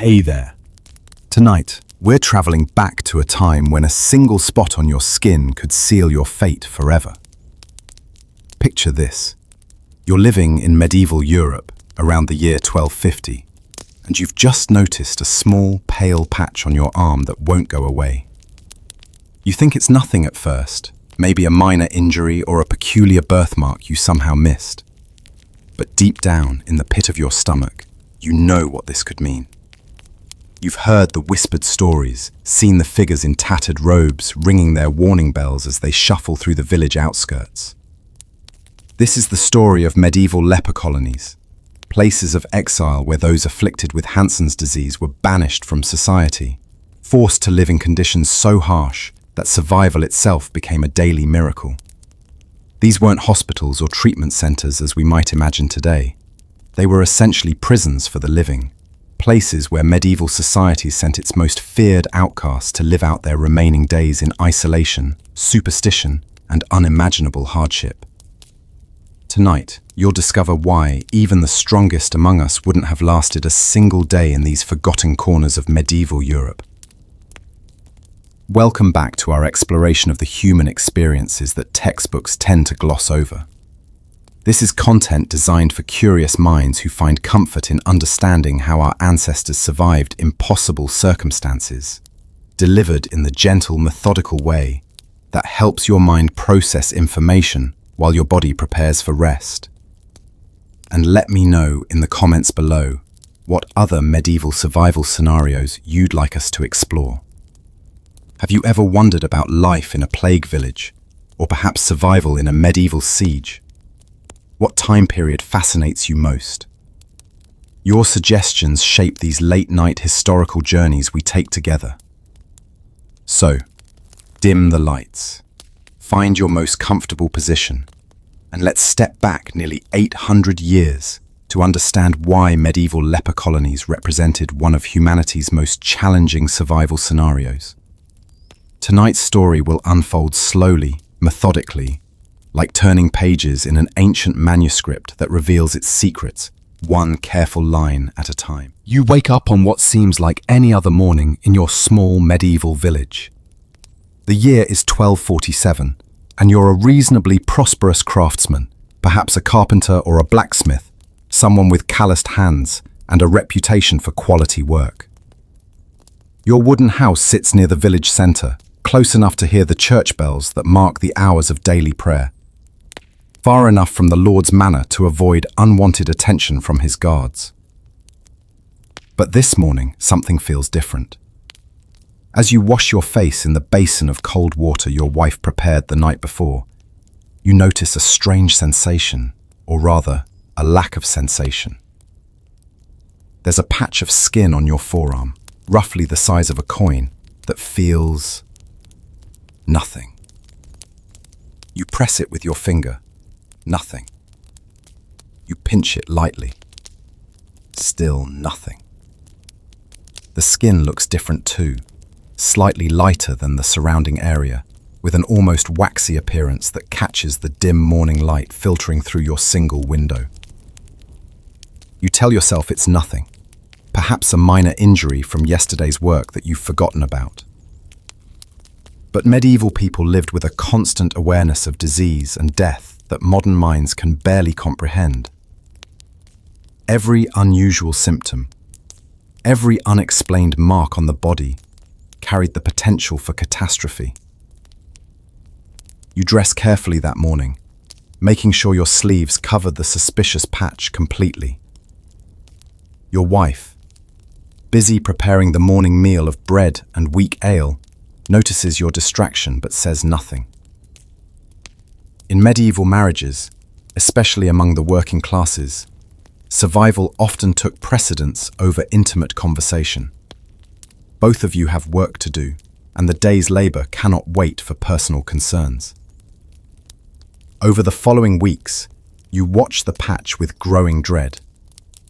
Hey there. Tonight, we're traveling back to a time when a single spot on your skin could seal your fate forever. Picture this. You're living in medieval Europe around the year 1250, and you've just noticed a small, pale patch on your arm that won't go away. You think it's nothing at first, maybe a minor injury or a peculiar birthmark you somehow missed. But deep down in the pit of your stomach, you know what this could mean. You've heard the whispered stories, seen the figures in tattered robes ringing their warning bells as they shuffle through the village outskirts. This is the story of medieval leper colonies, places of exile where those afflicted with Hansen's disease were banished from society, forced to live in conditions so harsh that survival itself became a daily miracle. These weren't hospitals or treatment centers as we might imagine today. They were essentially prisons for the living, places where medieval society sent its most feared outcasts to live out their remaining days in isolation, superstition, and unimaginable hardship. Tonight, you'll discover why even the strongest among us wouldn't have lasted a single day in these forgotten corners of medieval Europe. Welcome back to our exploration of the human experiences that textbooks tend to gloss over. This is content designed for curious minds who find comfort in understanding how our ancestors survived impossible circumstances, delivered in the gentle, methodical way that helps your mind process information while your body prepares for rest. And let me know in the comments below what other medieval survival scenarios you'd like us to explore. Have you ever wondered about life in a plague village, or perhaps survival in a medieval siege? What time period fascinates you most? Your suggestions shape these late-night historical journeys we take together. So, dim the lights, find your most comfortable position, and let's step back nearly 800 years to understand why medieval leper colonies represented one of humanity's most challenging survival scenarios. Tonight's story will unfold slowly, methodically, like turning pages in an ancient manuscript that reveals its secrets, one careful line at a time. You wake up on what seems like any other morning in your small medieval village. The year is 1247, and you're a reasonably prosperous craftsman, perhaps a carpenter or a blacksmith, someone with calloused hands and a reputation for quality work. Your wooden house sits near the village centre, close enough to hear the church bells that mark the hours of daily prayer, far enough from the Lord's manor to avoid unwanted attention from his guards. But this morning, something feels different. As you wash your face in the basin of cold water your wife prepared the night before, you notice a strange sensation, or rather, a lack of sensation. There's a patch of skin on your forearm, roughly the size of a coin, that feels nothing. You press it with your finger. Nothing. You pinch it lightly. Still nothing. The skin looks different too, slightly lighter than the surrounding area, with an almost waxy appearance that catches the dim morning light filtering through your single window. You tell yourself it's nothing, perhaps a minor injury from yesterday's work that you've forgotten about. But medieval people lived with a constant awareness of disease and death that modern minds can barely comprehend. Every unusual symptom, every unexplained mark on the body carried the potential for catastrophe. You dress carefully that morning, making sure your sleeves covered the suspicious patch completely. Your wife, busy preparing the morning meal of bread and weak ale, notices your distraction but says nothing. In medieval marriages, especially among the working classes, survival often took precedence over intimate conversation. Both of you have work to do, and the day's labor cannot wait for personal concerns. Over the following weeks, you watch the patch with growing dread.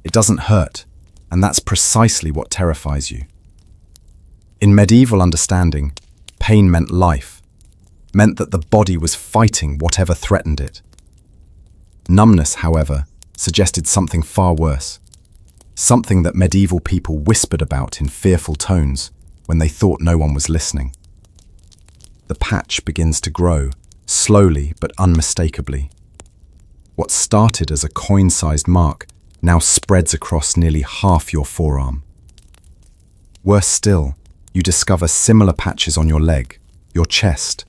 It doesn't hurt, and that's precisely what terrifies you. In medieval understanding, pain meant life, meant that the body was fighting whatever threatened it. Numbness, however, suggested something far worse. something that medieval people whispered about in fearful tones when they thought no one was listening. The patch begins to grow, slowly but unmistakably. What started as a coin-sized mark now spreads across nearly half your forearm. Worse still, you discover similar patches on your leg, your chest,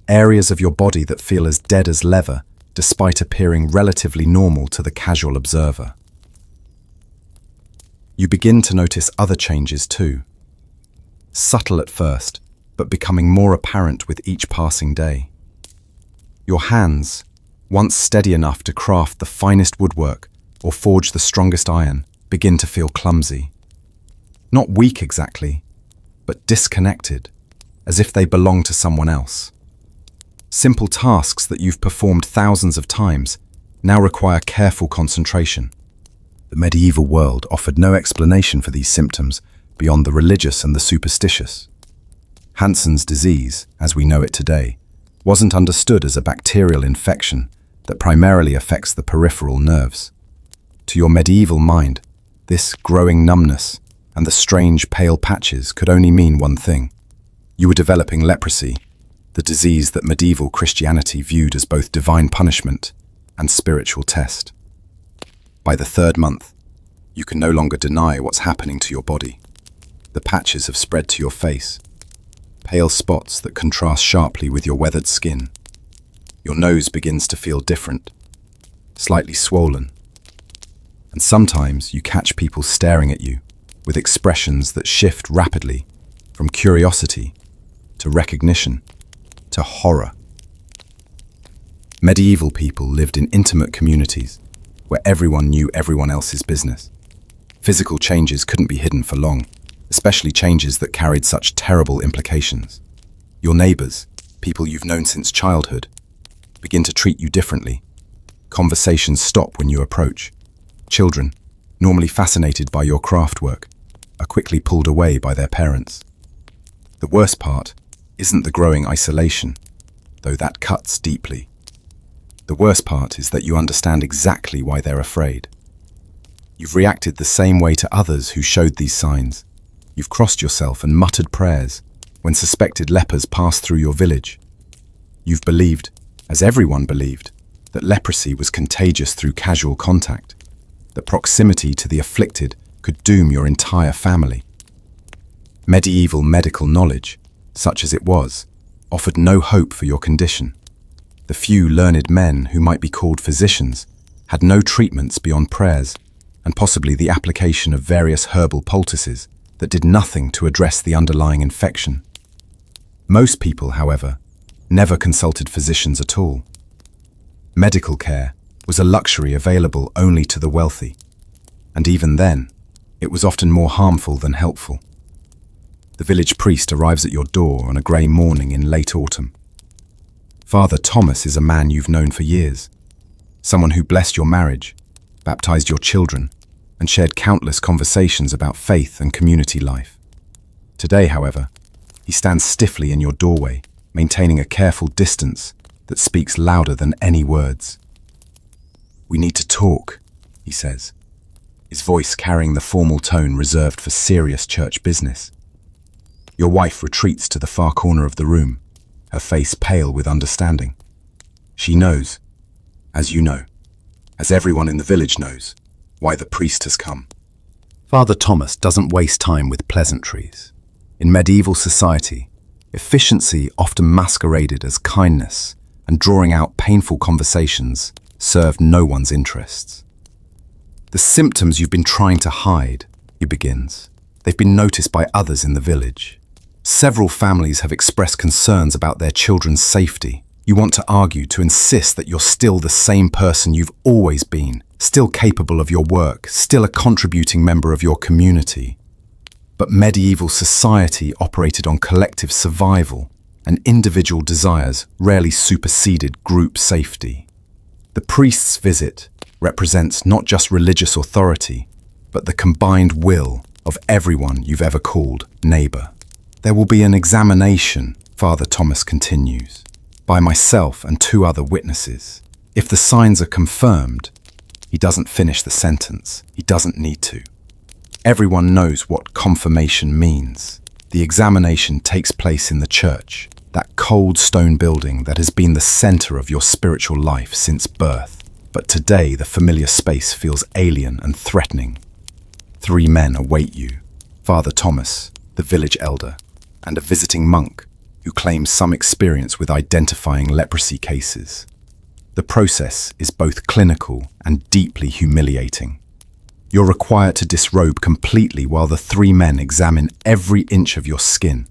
areas of your body that feel as dead as leather, despite appearing relatively normal to the casual observer. You begin to notice other changes too. Subtle at first, but becoming more apparent with each passing day. Your hands, once steady enough to craft the finest woodwork or forge the strongest iron, begin to feel clumsy. Not weak exactly, but disconnected, as if they belong to someone else. Simple tasks that you've performed thousands of times now require careful concentration. The medieval world offered no explanation for these symptoms beyond the religious and the superstitious. Hansen's disease, as we know it today, wasn't understood as a bacterial infection that primarily affects the peripheral nerves. To your medieval mind, this growing numbness and the strange pale patches could only mean one thing. You were developing leprosy, the disease that medieval Christianity viewed as both divine punishment and spiritual test. By the third month, you can no longer deny what's happening to your body. The patches have spread to your face, pale spots that contrast sharply with your weathered skin. Your nose begins to feel different, slightly swollen. And sometimes you catch people staring at you with expressions that shift rapidly from curiosity to recognition to horror. Medieval people lived in intimate communities where everyone knew everyone else's business. Physical changes couldn't be hidden for long, especially changes that carried such terrible implications. Your neighbors, people you've known since childhood, begin to treat you differently. Conversations stop when you approach. Children, normally fascinated by your craft work, are quickly pulled away by their parents. The worst part isn't the growing isolation, though that cuts deeply. The worst part is that you understand exactly why they're afraid. You've reacted the same way to others who showed these signs. You've crossed yourself and muttered prayers when suspected lepers passed through your village. You've believed, as everyone believed, that leprosy was contagious through casual contact, that proximity to the afflicted could doom your entire family. Medieval medical knowledge, such as it was, offered no hope for your condition. The few learned men who might be called physicians had no treatments beyond prayers and possibly the application of various herbal poultices that did nothing to address the underlying infection. Most people, however, never consulted physicians at all. Medical care was a luxury available only to the wealthy, and even then, it was often more harmful than helpful. The village priest arrives at your door on a grey morning in late autumn. Father Thomas is a man you've known for years, someone who blessed your marriage, baptized your children, and shared countless conversations about faith and community life. Today, however, he stands stiffly in your doorway, maintaining a careful distance that speaks louder than any words. "We need to talk," he says, his voice carrying the formal tone reserved for serious church business. Your wife retreats to the far corner of the room, her face pale with understanding. She knows, as you know, as everyone in the village knows, why the priest has come. Father Thomas doesn't waste time with pleasantries. In medieval society, efficiency often masqueraded as kindness, and drawing out painful conversations served no one's interests. "The symptoms you've been trying to hide," he begins, "they've been noticed by others in the village. Several families have expressed concerns about their children's safety. You want to argue, to insist that you're still the same person you've always been, still capable of your work, still a contributing member of your community. But medieval society operated on collective survival, and individual desires rarely superseded group safety. The priest's visit represents not just religious authority, but the combined will of everyone you've ever called neighbor. There will be an examination," Father Thomas continues, "by myself and 2 other witnesses. If the signs are confirmed," he doesn't finish the sentence, he doesn't need to. Everyone knows what confirmation means. The examination takes place in the church, that cold stone building that has been the center of your spiritual life since birth. But today, the familiar space feels alien and threatening. 3 men await you: Father Thomas, the village elder, and a visiting monk who claims some experience with identifying leprosy cases. The process is both clinical and deeply humiliating. You're required to disrobe completely while the 3 men examine every inch of your skin,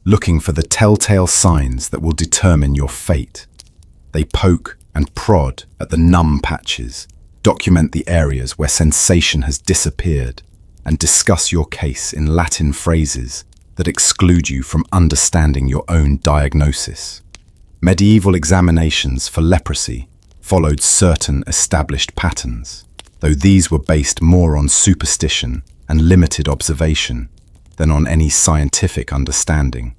looking for the telltale signs that will determine your fate. They poke and prod at the numb patches, document the areas where sensation has disappeared, and discuss your case in Latin phrases that exclude you from understanding your own diagnosis. Medieval examinations for leprosy followed certain established patterns, though these were based more on superstition and limited observation than on any scientific understanding.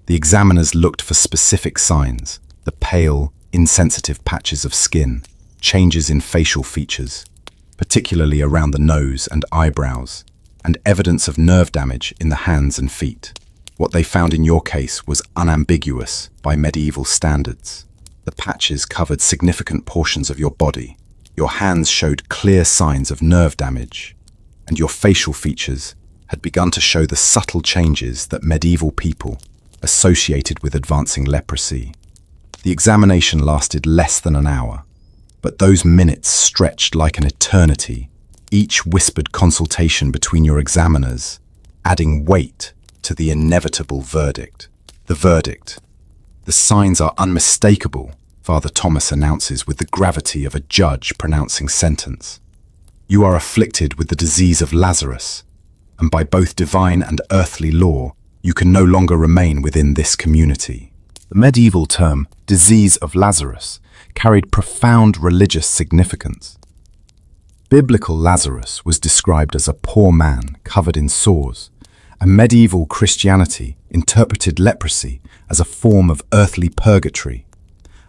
The examiners looked for specific signs: the pale, insensitive patches of skin, changes in facial features, particularly around the nose and eyebrows, and evidence of nerve damage in the hands and feet. What they found in your case was unambiguous by medieval standards. The patches covered significant portions of your body. Your hands showed clear signs of nerve damage, and your facial features had begun to show the subtle changes that medieval people associated with advancing leprosy. The examination lasted less than an hour, but those minutes stretched like an eternity, each whispered consultation between your examiners, adding weight to the inevitable verdict. The verdict: "The signs are unmistakable," Father Thomas announces with the gravity of a judge pronouncing sentence. "You are afflicted with the disease of Lazarus, and by both divine and earthly law, you can no longer remain within this community." The medieval term, disease of Lazarus, carried profound religious significance. Biblical Lazarus was described as a poor man covered in sores, and medieval Christianity interpreted leprosy as a form of earthly purgatory,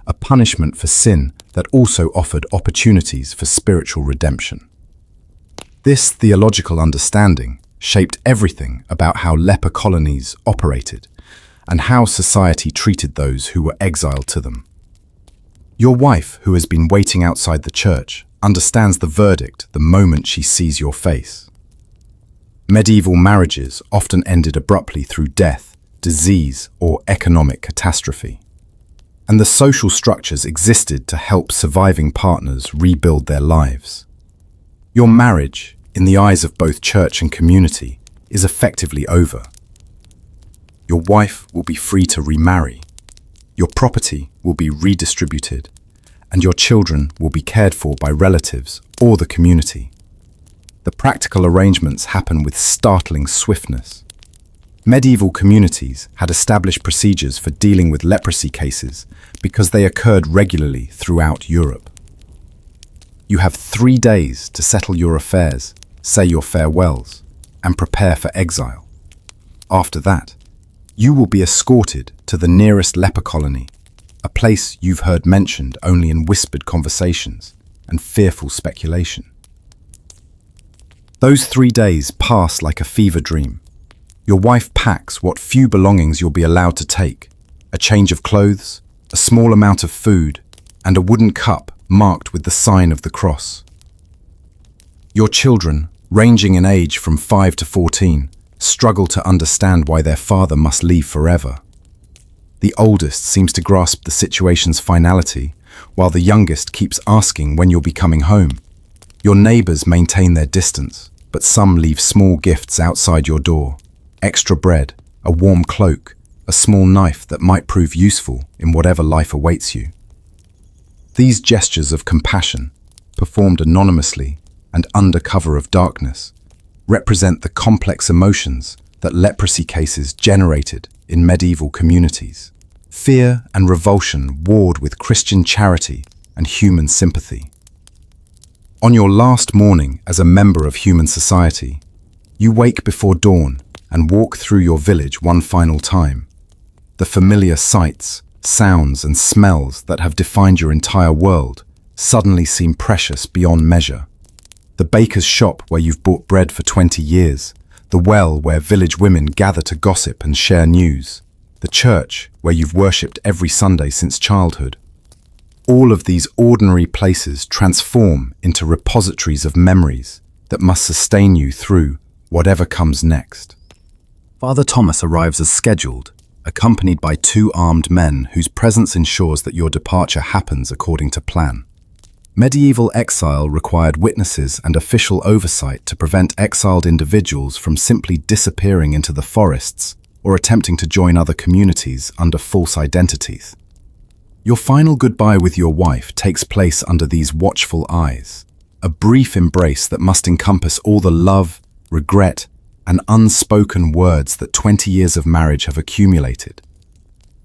a punishment for sin that also offered opportunities for spiritual redemption. This theological understanding shaped everything about how leper colonies operated and how society treated those who were exiled to them. Your wife, who has been waiting outside the church, understands the verdict the moment she sees your face. Medieval marriages often ended abruptly through death, disease, or economic catastrophe. And the social structures existed to help surviving partners rebuild their lives. Your marriage, in the eyes of both church and community, is effectively over. Your wife will be free to remarry. Your property will be redistributed, and your children will be cared for by relatives or the community. The practical arrangements happen with startling swiftness. Medieval communities had established procedures for dealing with leprosy cases because they occurred regularly throughout Europe. You have 3 days to settle your affairs, say your farewells, and prepare for exile. After that, you will be escorted to the nearest leper colony, a place you've heard mentioned only in whispered conversations and fearful speculation. Those 3 days pass like a fever dream. Your wife packs what few belongings you'll be allowed to take: a change of clothes, a small amount of food, and a wooden cup marked with the sign of the cross. Your children, ranging in age from 5 to 14, struggle to understand why their father must leave forever. The oldest seems to grasp the situation's finality, while the youngest keeps asking when you'll be coming home. Your neighbors maintain their distance, but some leave small gifts outside your door: extra bread, a warm cloak, a small knife that might prove useful in whatever life awaits you. These gestures of compassion, performed anonymously and under cover of darkness, represent the complex emotions that leprosy cases generated in medieval communities. Fear and revulsion warred with Christian charity and human sympathy. On your last morning as a member of human society, you wake before dawn and walk through your village one final time. The familiar sights, sounds, and smells that have defined your entire world suddenly seem precious beyond measure. The baker's shop where you've bought bread for 20 years. The well where village women gather to gossip and share news. The church where you've worshipped every Sunday since childhood. All of these ordinary places transform into repositories of memories that must sustain you through whatever comes next. Father Thomas arrives as scheduled, accompanied by 2 armed men whose presence ensures that your departure happens according to plan. Medieval exile required witnesses and official oversight to prevent exiled individuals from simply disappearing into the forests or attempting to join other communities under false identities. Your final goodbye with your wife takes place under these watchful eyes, a brief embrace that must encompass all the love, regret, and unspoken words that 20 years of marriage have accumulated.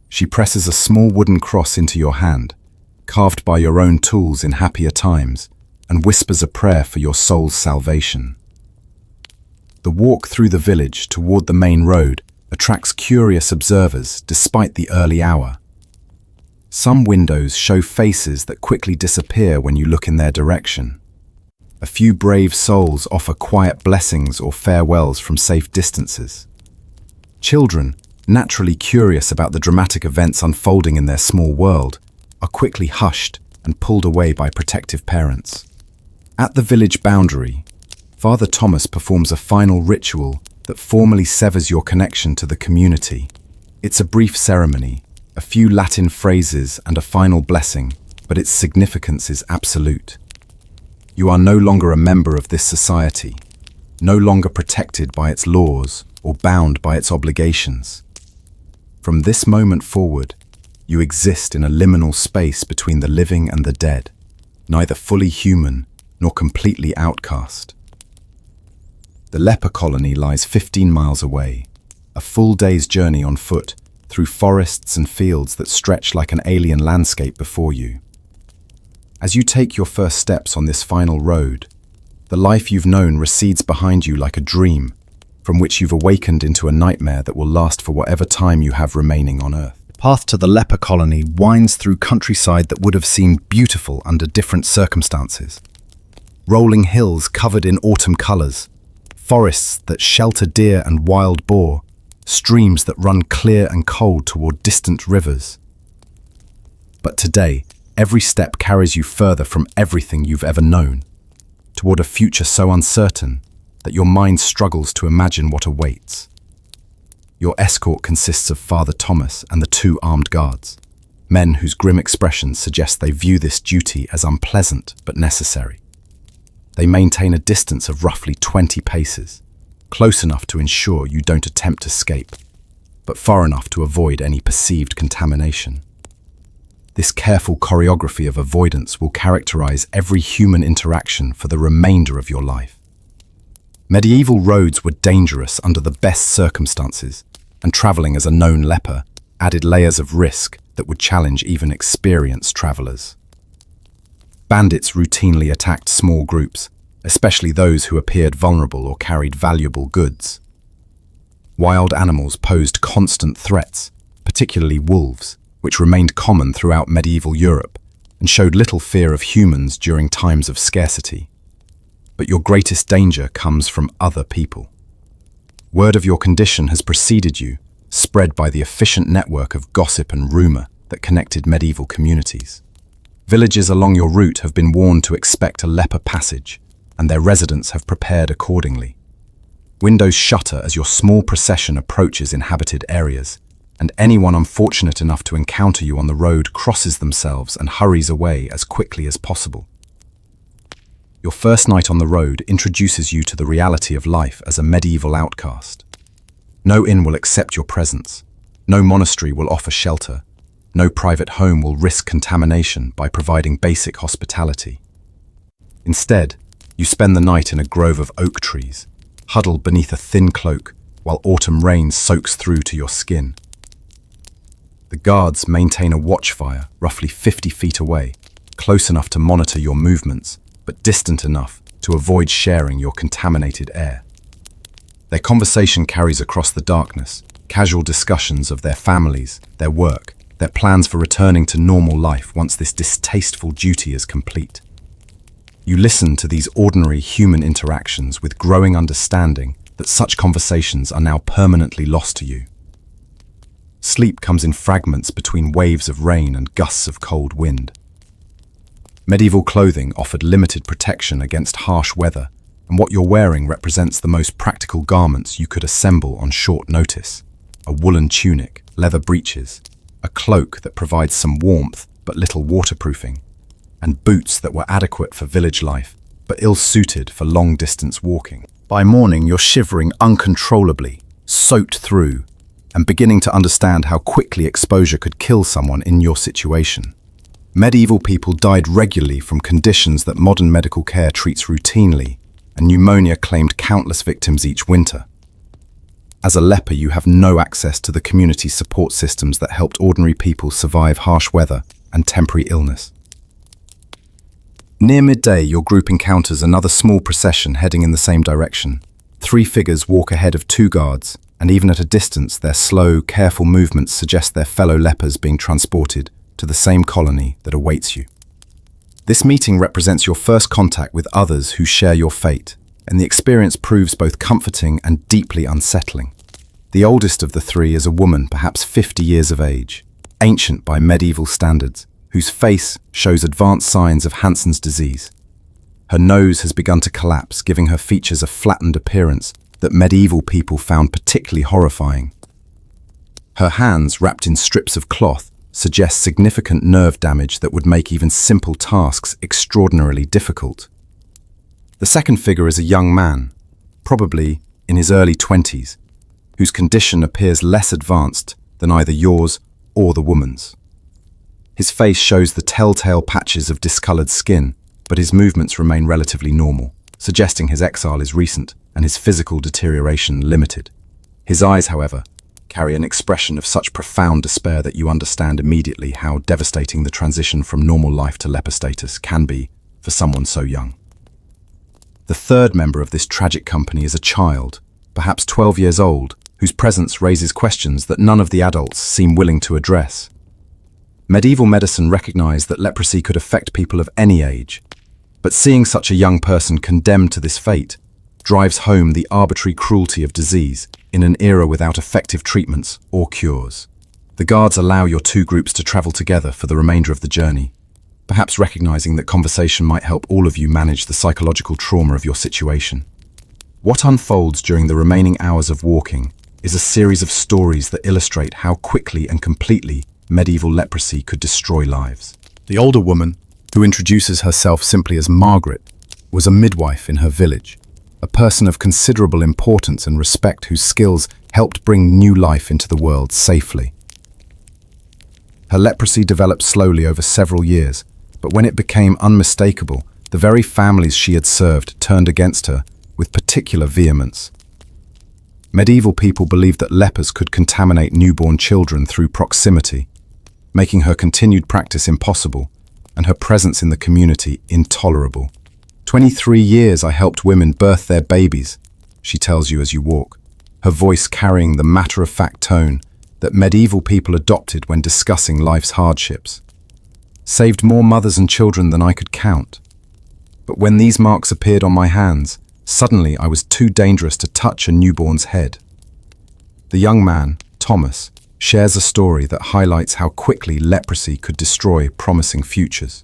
She presses a small wooden cross into your hand, carved by your own tools in happier times, and whispers a prayer for your soul's salvation. The walk through the village toward the main road attracts curious observers despite the early hour. Some windows show faces that quickly disappear when you look in their direction. A few brave souls offer quiet blessings or farewells from safe distances. Children, naturally curious about the dramatic events unfolding in their small world, are quickly hushed and pulled away by protective parents. At the village boundary, Father Thomas performs a final ritual that formally severs your connection to the community. It's a brief ceremony, a few Latin phrases and a final blessing, but its significance is absolute. You are no longer a member of this society, no longer protected by its laws or bound by its obligations. From this moment forward, you exist in a liminal space between the living and the dead, neither fully human nor completely outcast. The Leper colony lies 15 miles away, a full day's journey on foot through forests and fields that stretch like an alien landscape before you. As you take your first steps on this final road, the life you've known recedes behind you like a dream, from which you've awakened into a nightmare that will last for whatever time you have remaining on Earth. The path to the Leper colony winds through countryside that would have seemed beautiful under different circumstances. Rolling hills covered in autumn colors, forests that shelter deer and wild boar, streams that run clear and cold toward distant rivers. But today, every step carries you further from everything you've ever known, toward a future so uncertain that your mind struggles to imagine what awaits. Your escort consists of Father Thomas and the 2 armed guards, men whose grim expressions suggest they view this duty as unpleasant but necessary. They maintain a distance of roughly 20 paces, close enough to ensure you don't attempt escape, but far enough to avoid any perceived contamination. This careful choreography of avoidance will characterize every human interaction for the remainder of your life. Medieval roads were dangerous under the best circumstances, and traveling as a known leper added layers of risk that would challenge even experienced travelers. Bandits routinely attacked small groups, especially those who appeared vulnerable or carried valuable goods. Wild animals posed constant threats, particularly wolves, which remained common throughout medieval Europe and showed little fear of humans during times of scarcity. But your greatest danger comes from other people. Word of your condition has preceded you, spread by the efficient network of gossip and rumor that connected medieval communities. Villages along your route have been warned to expect a leper passage, and their residents have prepared accordingly. Windows shutter as your small procession approaches inhabited areas, and anyone unfortunate enough to encounter you on the road crosses themselves and hurries away as quickly as possible. Your first night on the road introduces you to the reality of life as a medieval outcast. No inn will accept your presence. No monastery will offer shelter. No private home will risk contamination by providing basic hospitality. Instead, you spend the night in a grove of oak trees, huddled beneath a thin cloak while autumn rain soaks through to your skin. The guards maintain a watchfire roughly 50 feet away, close enough to monitor your movements, but distant enough to avoid sharing your contaminated air. Their conversation carries across the darkness, casual discussions of their families, their work, their plans for returning to normal life once this distasteful duty is complete. You listen to these ordinary human interactions with growing understanding that such conversations are now permanently lost to you. Sleep comes in fragments between waves of rain and gusts of cold wind. Medieval clothing offered limited protection against harsh weather, and what you're wearing represents the most practical garments you could assemble on short notice. A woolen tunic, leather breeches, a cloak that provides some warmth but little waterproofing, and boots that were adequate for village life but ill-suited for long-distance walking. By morning, you're shivering uncontrollably, soaked through, and beginning to understand how quickly exposure could kill someone in your situation. Medieval people died regularly from conditions that modern medical care treats routinely, and pneumonia claimed countless victims each winter. As a leper, you have no access to the community support systems that helped ordinary people survive harsh weather and temporary illness. Near midday, your group encounters another small procession heading in the same direction. 3 figures walk ahead of 2 guards, and even at a distance, their slow, careful movements suggest they're fellow lepers being transported to the same colony that awaits you. This meeting represents your first contact with others who share your fate, and the experience proves both comforting and deeply unsettling. The oldest of the 3 is a woman, perhaps 50 years of age, ancient by medieval standards, whose face shows advanced signs of Hansen's disease. Her nose has begun to collapse, giving her features a flattened appearance that medieval people found particularly horrifying. Her hands, wrapped in strips of cloth, suggest significant nerve damage that would make even simple tasks extraordinarily difficult. The second figure is a young man, probably in his early 20s, whose condition appears less advanced than either yours or the woman's. His face shows the telltale patches of discolored skin, but his movements remain relatively normal, suggesting his exile is recent and his physical deterioration limited. His eyes, however, carry an expression of such profound despair that you understand immediately how devastating the transition from normal life to leper status can be for someone so young. The third member of this tragic company is a child, perhaps 12 years old, whose presence raises questions that none of the adults seem willing to address. Medieval medicine recognized that leprosy could affect people of any age, but seeing such a young person condemned to this fate drives home the arbitrary cruelty of disease in an era without effective treatments or cures. The guards allow your 2 groups to travel together for the remainder of the journey, perhaps recognizing that conversation might help all of you manage the psychological trauma of your situation. What unfolds during the remaining hours of walking is a series of stories that illustrate how quickly and completely medieval leprosy could destroy lives. The older woman, who introduces herself simply as Margaret, was a midwife in her village, a person of considerable importance and respect whose skills helped bring new life into the world safely. Her leprosy developed slowly over several years, but when it became unmistakable, the very families she had served turned against her with particular vehemence. Medieval people believed that lepers could contaminate newborn children through proximity, making her continued practice impossible and her presence in the community intolerable. 23 years I helped women birth their babies, she tells you as you walk, her voice carrying the matter-of-fact tone that medieval people adopted when discussing life's hardships. Saved more mothers and children than I could count. But when these marks appeared on my hands, suddenly I was too dangerous to touch a newborn's head. The young man, Thomas, shares a story that highlights how quickly leprosy could destroy promising futures.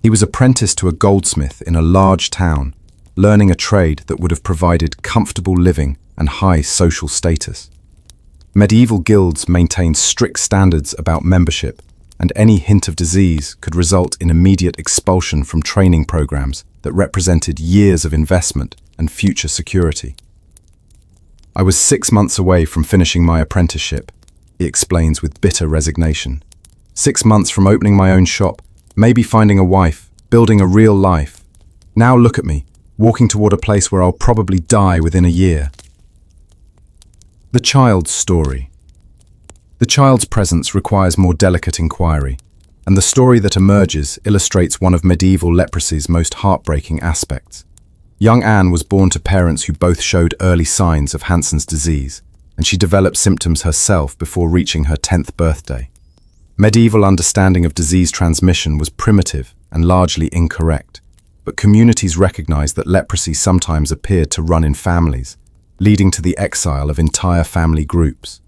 He was apprenticed to a goldsmith in a large town, learning a trade that would have provided comfortable living and high social status. Medieval guilds maintained strict standards about membership, and any hint of disease could result in immediate expulsion from training programs that represented years of investment and future security. I was 6 months away from finishing my apprenticeship, he explains with bitter resignation. 6 months from opening my own shop, maybe finding a wife, building a real life. Now look at me, walking toward a place where I'll probably die within a year. The child's story. The child's presence requires more delicate inquiry, and the story that emerges illustrates one of medieval leprosy's most heartbreaking aspects. Young Anne was born to parents who both showed early signs of Hansen's disease, and she developed symptoms herself before reaching her 10th birthday. Medieval understanding of disease transmission was primitive and largely incorrect, but communities recognized that leprosy sometimes appeared to run in families, leading to the exile of entire family groups.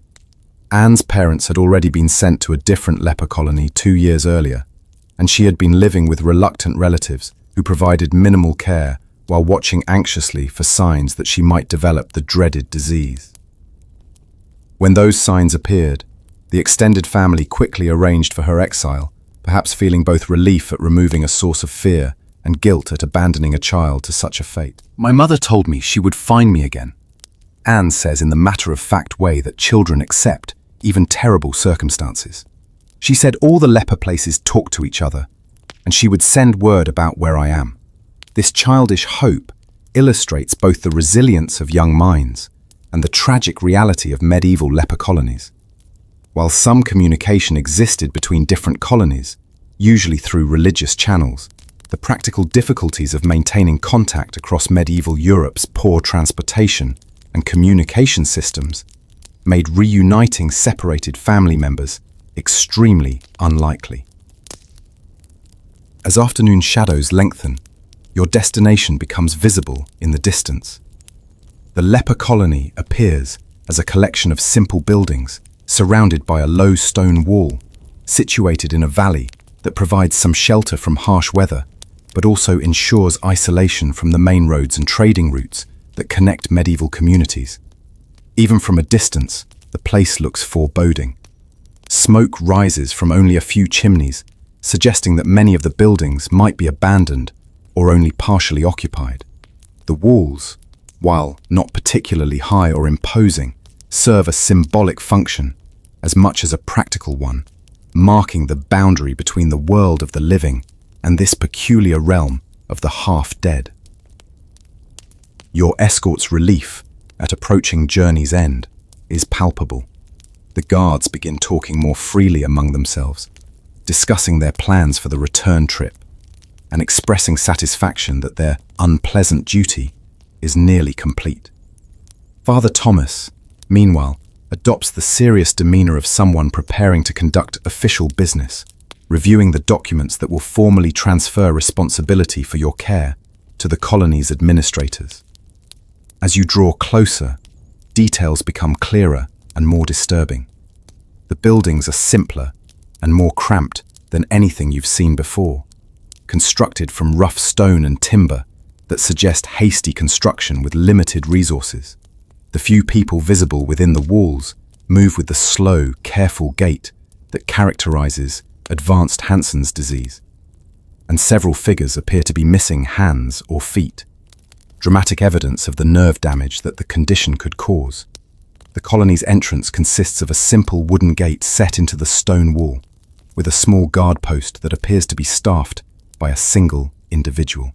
Anne's parents had already been sent to a different leper colony 2 years earlier, and she had been living with reluctant relatives who provided minimal care while watching anxiously for signs that she might develop the dreaded disease. When those signs appeared, the extended family quickly arranged for her exile, perhaps feeling both relief at removing a source of fear and guilt at abandoning a child to such a fate. My mother told me she would find me again. Anne says in the matter-of-fact way that children accept even terrible circumstances. She said all the leper places talk to each other, and she would send word about where I am. This childish hope illustrates both the resilience of young minds and the tragic reality of medieval leper colonies. While some communication existed between different colonies, usually through religious channels, the practical difficulties of maintaining contact across medieval Europe's poor transportation and communication systems made reuniting separated family members extremely unlikely. As afternoon shadows lengthen, your destination becomes visible in the distance. The leper colony appears as a collection of simple buildings surrounded by a low stone wall, situated in a valley that provides some shelter from harsh weather, but also ensures isolation from the main roads and trading routes that connect medieval communities. Even from a distance, the place looks foreboding. Smoke rises from only a few chimneys, suggesting that many of the buildings might be abandoned or only partially occupied. The walls, while not particularly high or imposing, serve a symbolic function as much as a practical one, marking the boundary between the world of the living and this peculiar realm of the half-dead. Your escort's relief at approaching journey's end is palpable. The guards begin talking more freely among themselves, discussing their plans for the return trip and expressing satisfaction that their unpleasant duty is nearly complete. Father Thomas, meanwhile, adopts the serious demeanor of someone preparing to conduct official business, reviewing the documents that will formally transfer responsibility for your care to the colony's administrators. As you draw closer, details become clearer and more disturbing. The buildings are simpler and more cramped than anything you've seen before, constructed from rough stone and timber that suggest hasty construction with limited resources. The few people visible within the walls move with the slow, careful gait that characterizes advanced Hansen's disease, and several figures appear to be missing hands or feet, dramatic evidence of the nerve damage that the condition could cause. The colony's entrance consists of a simple wooden gate set into the stone wall, with a small guard post that appears to be staffed by a single individual.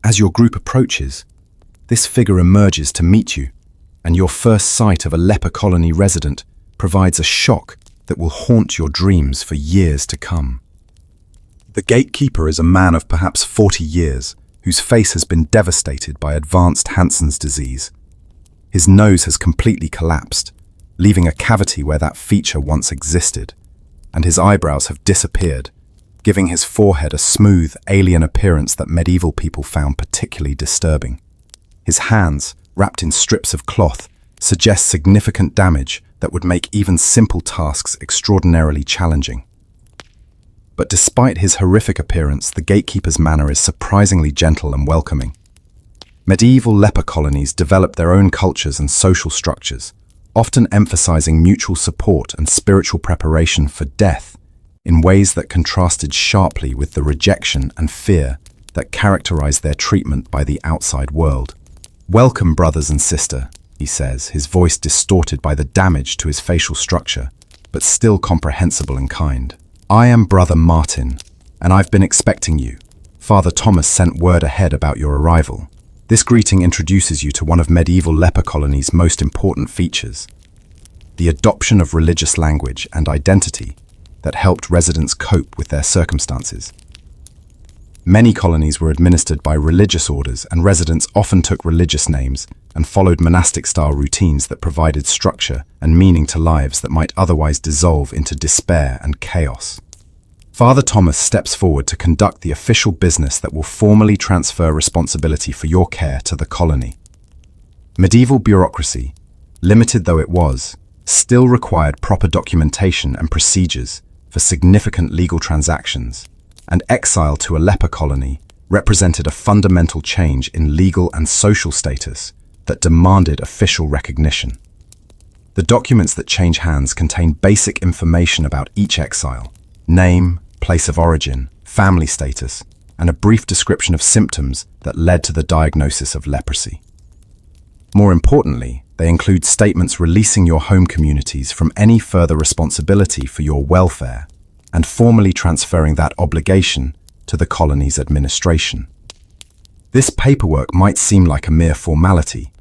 As your group approaches, this figure emerges to meet you, and your first sight of a leper colony resident provides a shock that will haunt your dreams for years to come. The gatekeeper is a man of perhaps 40 years, whose face has been devastated by advanced Hansen's disease. His nose has completely collapsed, leaving a cavity where that feature once existed, and his eyebrows have disappeared, giving his forehead a smooth, alien appearance that medieval people found particularly disturbing. His hands, wrapped in strips of cloth, suggest significant damage that would make even simple tasks extraordinarily challenging. But despite his horrific appearance, the gatekeeper's manner is surprisingly gentle and welcoming. Medieval leper colonies developed their own cultures and social structures, often emphasizing mutual support and spiritual preparation for death in ways that contrasted sharply with the rejection and fear that characterized their treatment by the outside world. "Welcome, brothers and sister," he says, his voice distorted by the damage to his facial structure, but still comprehensible and kind. "I am Brother Martin, and I've been expecting you. Father Thomas sent word ahead about your arrival." This greeting introduces you to one of medieval leper colonies' most important features, the adoption of religious language and identity that helped residents cope with their circumstances. Many colonies were administered by religious orders, and residents often took religious names and followed monastic-style routines that provided structure and meaning to lives that might otherwise dissolve into despair and chaos. Father Thomas steps forward to conduct the official business that will formally transfer responsibility for your care to the colony. Medieval bureaucracy, limited though it was, still required proper documentation and procedures for significant legal transactions, and exile to a leper colony represented a fundamental change in legal and social status that demanded official recognition. The documents that change hands contain basic information about each exile: name, place of origin, family status, and a brief description of symptoms that led to the diagnosis of leprosy. More importantly, they include statements releasing your home communities from any further responsibility for your welfare and formally transferring that obligation to the colony's administration. This paperwork might seem like a mere formality,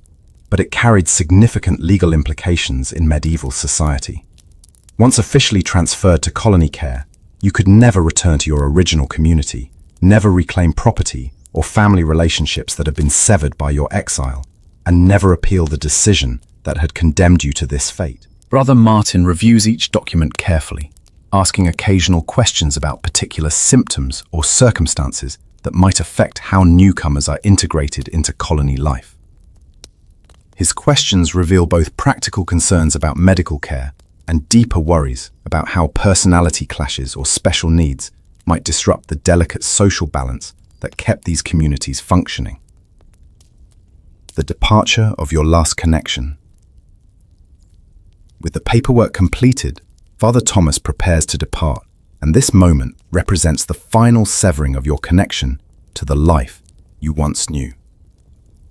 but it carried significant legal implications in medieval society. Once officially transferred to colony care, you could never return to your original community, never reclaim property or family relationships that had been severed by your exile, and never appeal the decision that had condemned you to this fate. Brother Martin reviews each document carefully, asking occasional questions about particular symptoms or circumstances that might affect how newcomers are integrated into colony life. His questions reveal both practical concerns about medical care and deeper worries about how personality clashes or special needs might disrupt the delicate social balance that kept these communities functioning. The departure of your last connection. With the paperwork completed, Father Thomas prepares to depart, and this moment represents the final severing of your connection to the life you once knew.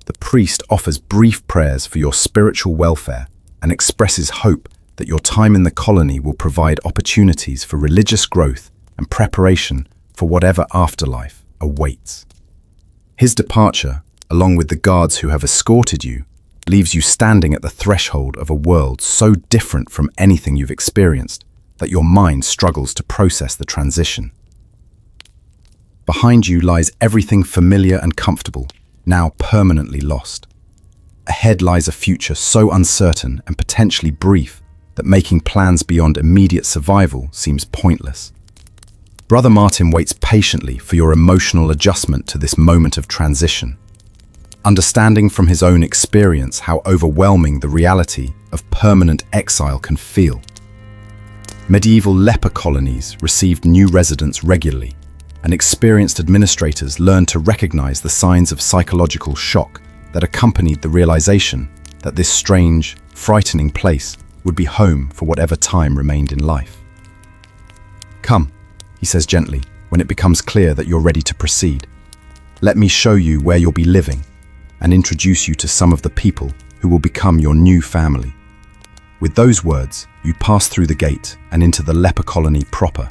The priest offers brief prayers for your spiritual welfare and expresses hope that your time in the colony will provide opportunities for religious growth and preparation for whatever afterlife awaits. His departure, along with the guards who have escorted you, leaves you standing at the threshold of a world so different from anything you've experienced that your mind struggles to process the transition. Behind you lies everything familiar and comfortable, now permanently lost. Ahead lies a future so uncertain and potentially brief that making plans beyond immediate survival seems pointless. Brother Martin waits patiently for your emotional adjustment to this moment of transition, understanding from his own experience how overwhelming the reality of permanent exile can feel. Medieval leper colonies received new residents regularly, and experienced administrators learned to recognize the signs of psychological shock that accompanied the realization that this strange, frightening place would be home for whatever time remained in life. "Come," he says gently, when it becomes clear that you're ready to proceed. "Let me show you where you'll be living and introduce you to some of the people who will become your new family." With those words, you pass through the gate and into the leper colony proper,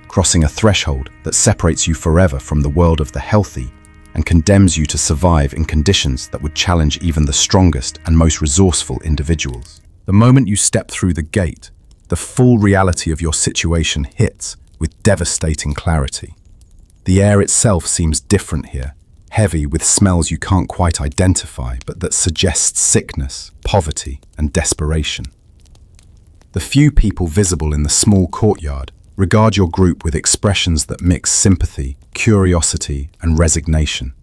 crossing a threshold that separates you forever from the world of the healthy and condemns you to survive in conditions that would challenge even the strongest and most resourceful individuals. The moment you step through the gate, the full reality of your situation hits with devastating clarity. The air itself seems different here, heavy with smells you can't quite identify, but that suggest sickness, poverty, and desperation. The few people visible in the small courtyard regard your group with expressions that mix sympathy, curiosity, and resignation.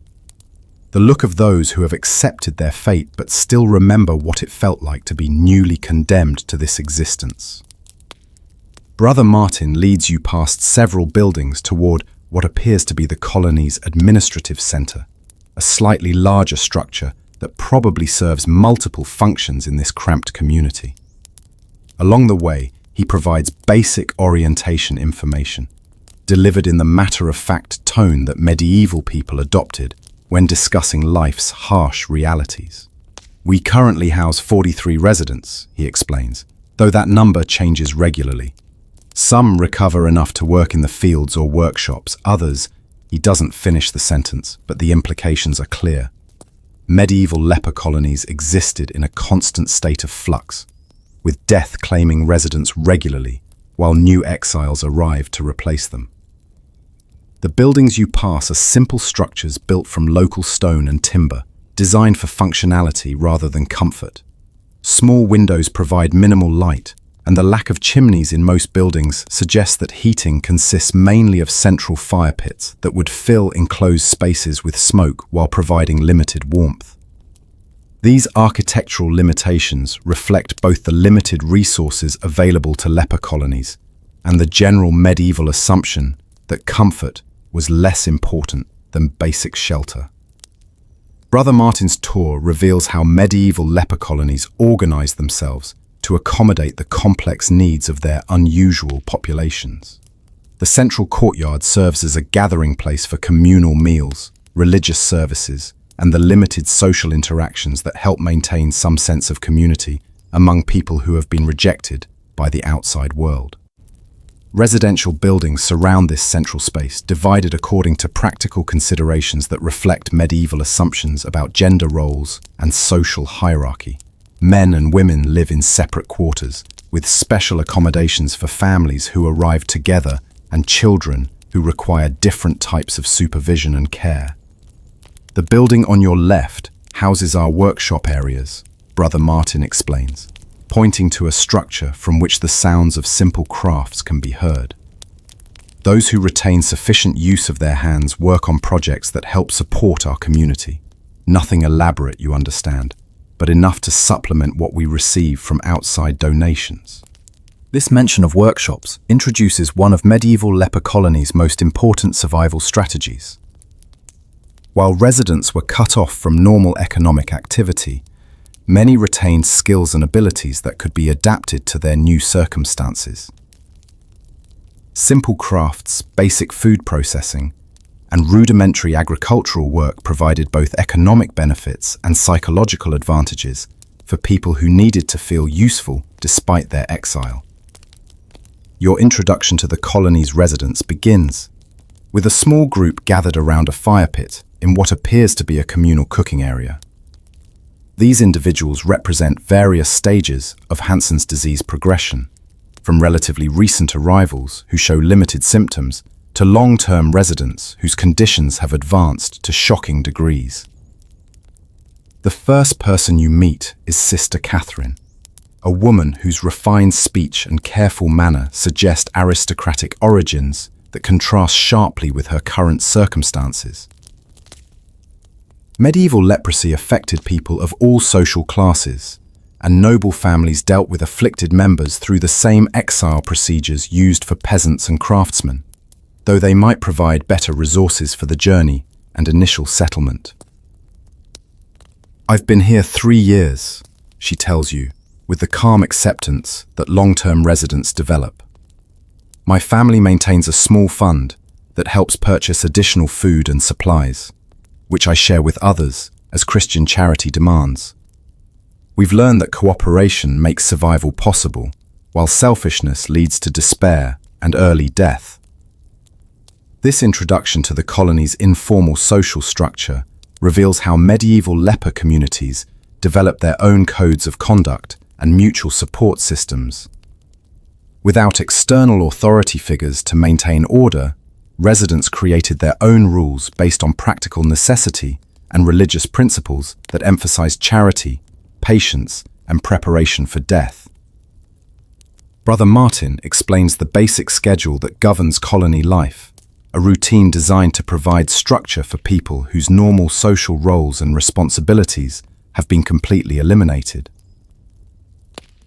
The look of those who have accepted their fate but still remember what it felt like to be newly condemned to this existence. Brother Martin leads you past several buildings toward what appears to be the colony's administrative center, a slightly larger structure that probably serves multiple functions in this cramped community. Along the way, he provides basic orientation information, delivered in the matter-of-fact tone that medieval people adopted when discussing life's harsh realities. "We currently house 43 residents," he explains, though that number changes regularly. Some recover enough to work in the fields or workshops, others, he doesn't finish the sentence, but the implications are clear. Medieval leper colonies existed in a constant state of flux, with death claiming residents regularly, while new exiles arrived to replace them. The buildings you pass are simple structures built from local stone and timber, designed for functionality rather than comfort. Small windows provide minimal light, and the lack of chimneys in most buildings suggests that heating consists mainly of central fire pits that would fill enclosed spaces with smoke while providing limited warmth. These architectural limitations reflect both the limited resources available to leper colonies and the general medieval assumption that comfort was less important than basic shelter. Brother Martin's tour reveals how medieval leper colonies organized themselves to accommodate the complex needs of their unusual populations. The central courtyard serves as a gathering place for communal meals, religious services, and the limited social interactions that help maintain some sense of community among people who have been rejected by the outside world. Residential buildings surround this central space, divided according to practical considerations that reflect medieval assumptions about gender roles and social hierarchy. Men and women live in separate quarters, with special accommodations for families who arrive together and children who require different types of supervision and care. The building on your left houses our workshop areas, Brother Martin explains, pointing to a structure from which the sounds of simple crafts can be heard. Those who retain sufficient use of their hands work on projects that help support our community. Nothing elaborate, you understand, but enough to supplement what we receive from outside donations. This mention of workshops introduces one of medieval leper colonies' most important survival strategies. While residents were cut off from normal economic activity, many retained skills and abilities that could be adapted to their new circumstances. Simple crafts, basic food processing, and rudimentary agricultural work provided both economic benefits and psychological advantages for people who needed to feel useful despite their exile. Your introduction to the colony's residents begins with a small group gathered around a fire pit in what appears to be a communal cooking area. These individuals represent various stages of Hansen's disease progression, from relatively recent arrivals who show limited symptoms to long-term residents whose conditions have advanced to shocking degrees. The first person you meet is Sister Catherine, a woman whose refined speech and careful manner suggest aristocratic origins that contrast sharply with her current circumstances. Medieval leprosy affected people of all social classes, and noble families dealt with afflicted members through the same exile procedures used for peasants and craftsmen, though they might provide better resources for the journey and initial settlement. "I've been here 3 years," she tells you, with the calm acceptance that long-term residents develop. "My family maintains a small fund that helps purchase additional food and supplies, which I share with others as Christian charity demands. We've learned that cooperation makes survival possible, while selfishness leads to despair and early death." This introduction to the colony's informal social structure reveals how medieval leper communities developed their own codes of conduct and mutual support systems. Without external authority figures to maintain order, residents created their own rules based on practical necessity and religious principles that emphasized charity, patience, and preparation for death. Brother Martin explains the basic schedule that governs colony life, a routine designed to provide structure for people whose normal social roles and responsibilities have been completely eliminated.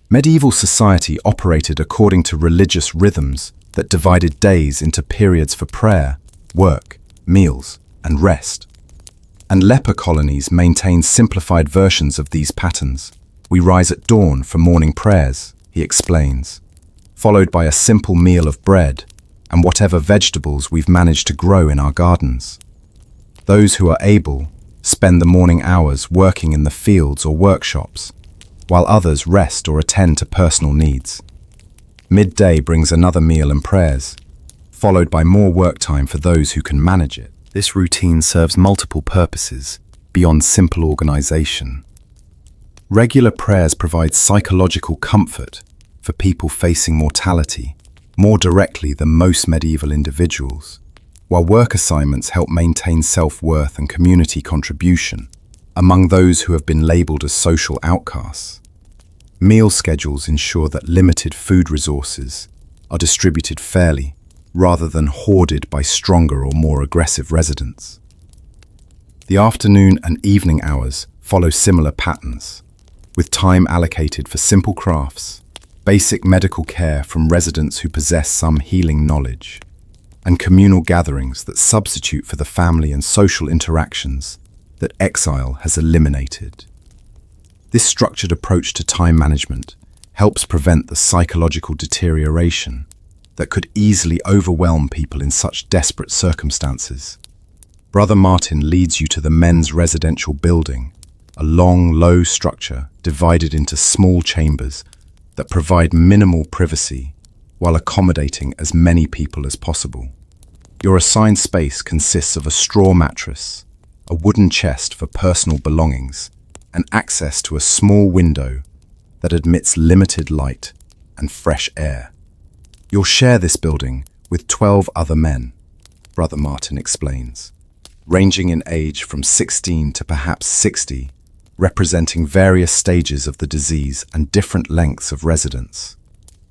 Medieval society operated according to religious rhythms that divided days into periods for prayer, work, meals, and rest. And leper colonies maintained simplified versions of these patterns. "We rise at dawn for morning prayers," he explains, followed by a simple meal of bread and whatever vegetables we've managed to grow in our gardens. Those who are able spend the morning hours working in the fields or workshops, while others rest or attend to personal needs. Midday brings another meal and prayers, followed by more work time for those who can manage it. This routine serves multiple purposes beyond simple organization. Regular prayers provide psychological comfort for people facing mortality more directly than most medieval individuals, while work assignments help maintain self-worth and community contribution among those who have been labeled as social outcasts. Meal schedules ensure that limited food resources are distributed fairly, rather than hoarded by stronger or more aggressive residents. The afternoon and evening hours follow similar patterns, with time allocated for simple crafts, basic medical care from residents who possess some healing knowledge, and communal gatherings that substitute for the family and social interactions that exile has eliminated. This structured approach to time management helps prevent the psychological deterioration that could easily overwhelm people in such desperate circumstances. Brother Martin leads you to the men's residential building, a long, low structure divided into small chambers that provide minimal privacy while accommodating as many people as possible. Your assigned space consists of a straw mattress, a wooden chest for personal belongings, and access to a small window that admits limited light and fresh air. You'll share this building with 12 other men, Brother Martin explains, ranging in age from 16 to perhaps 60, representing various stages of the disease and different lengths of residence.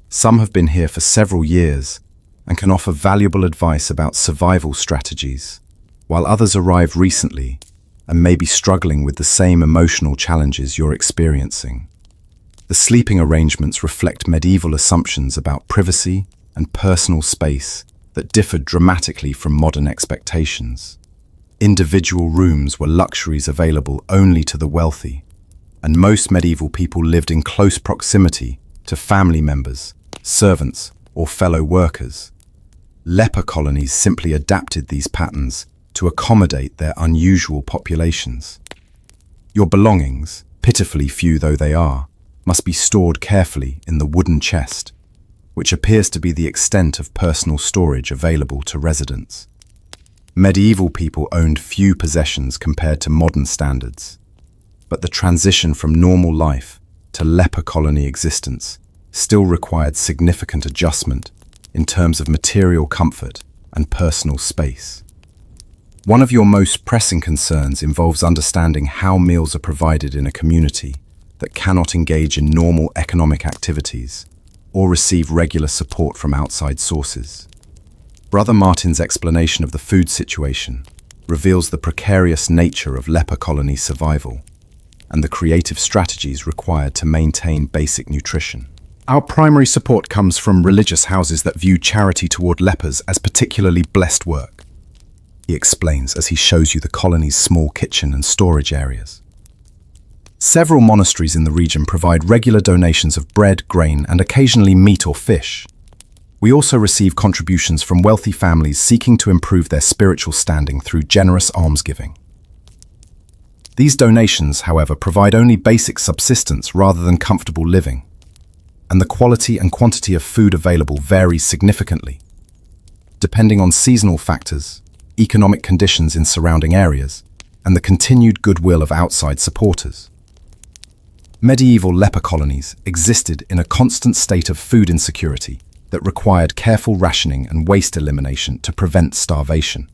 Some have been here for several years and can offer valuable advice about survival strategies, while others arrive recently and may be struggling with the same emotional challenges you're experiencing. The sleeping arrangements reflect medieval assumptions about privacy and personal space that differed dramatically from modern expectations. Individual rooms were luxuries available only to the wealthy, and most medieval people lived in close proximity to family members, servants, or fellow workers. Leper colonies simply adapted these patterns to accommodate their unusual populations. Your belongings, pitifully few though they are, must be stored carefully in the wooden chest, which appears to be the extent of personal storage available to residents. Medieval people owned few possessions compared to modern standards, but the transition from normal life to leper colony existence still required significant adjustment in terms of material comfort and personal space. One of your most pressing concerns involves understanding how meals are provided in a community that cannot engage in normal economic activities or receive regular support from outside sources. Brother Martin's explanation of the food situation reveals the precarious nature of leper colony survival and the creative strategies required to maintain basic nutrition. Our primary support comes from religious houses that view charity toward lepers as particularly blessed work, he explains as he shows you the colony's small kitchen and storage areas. Several monasteries in the region provide regular donations of bread, grain, and occasionally meat or fish. We also receive contributions from wealthy families seeking to improve their spiritual standing through generous almsgiving. These donations, however, provide only basic subsistence rather than comfortable living, and the quality and quantity of food available varies significantly, depending on seasonal factors, economic conditions in surrounding areas, and the continued goodwill of outside supporters. Medieval leper colonies existed in a constant state of food insecurity that required careful rationing and waste elimination to prevent starvation.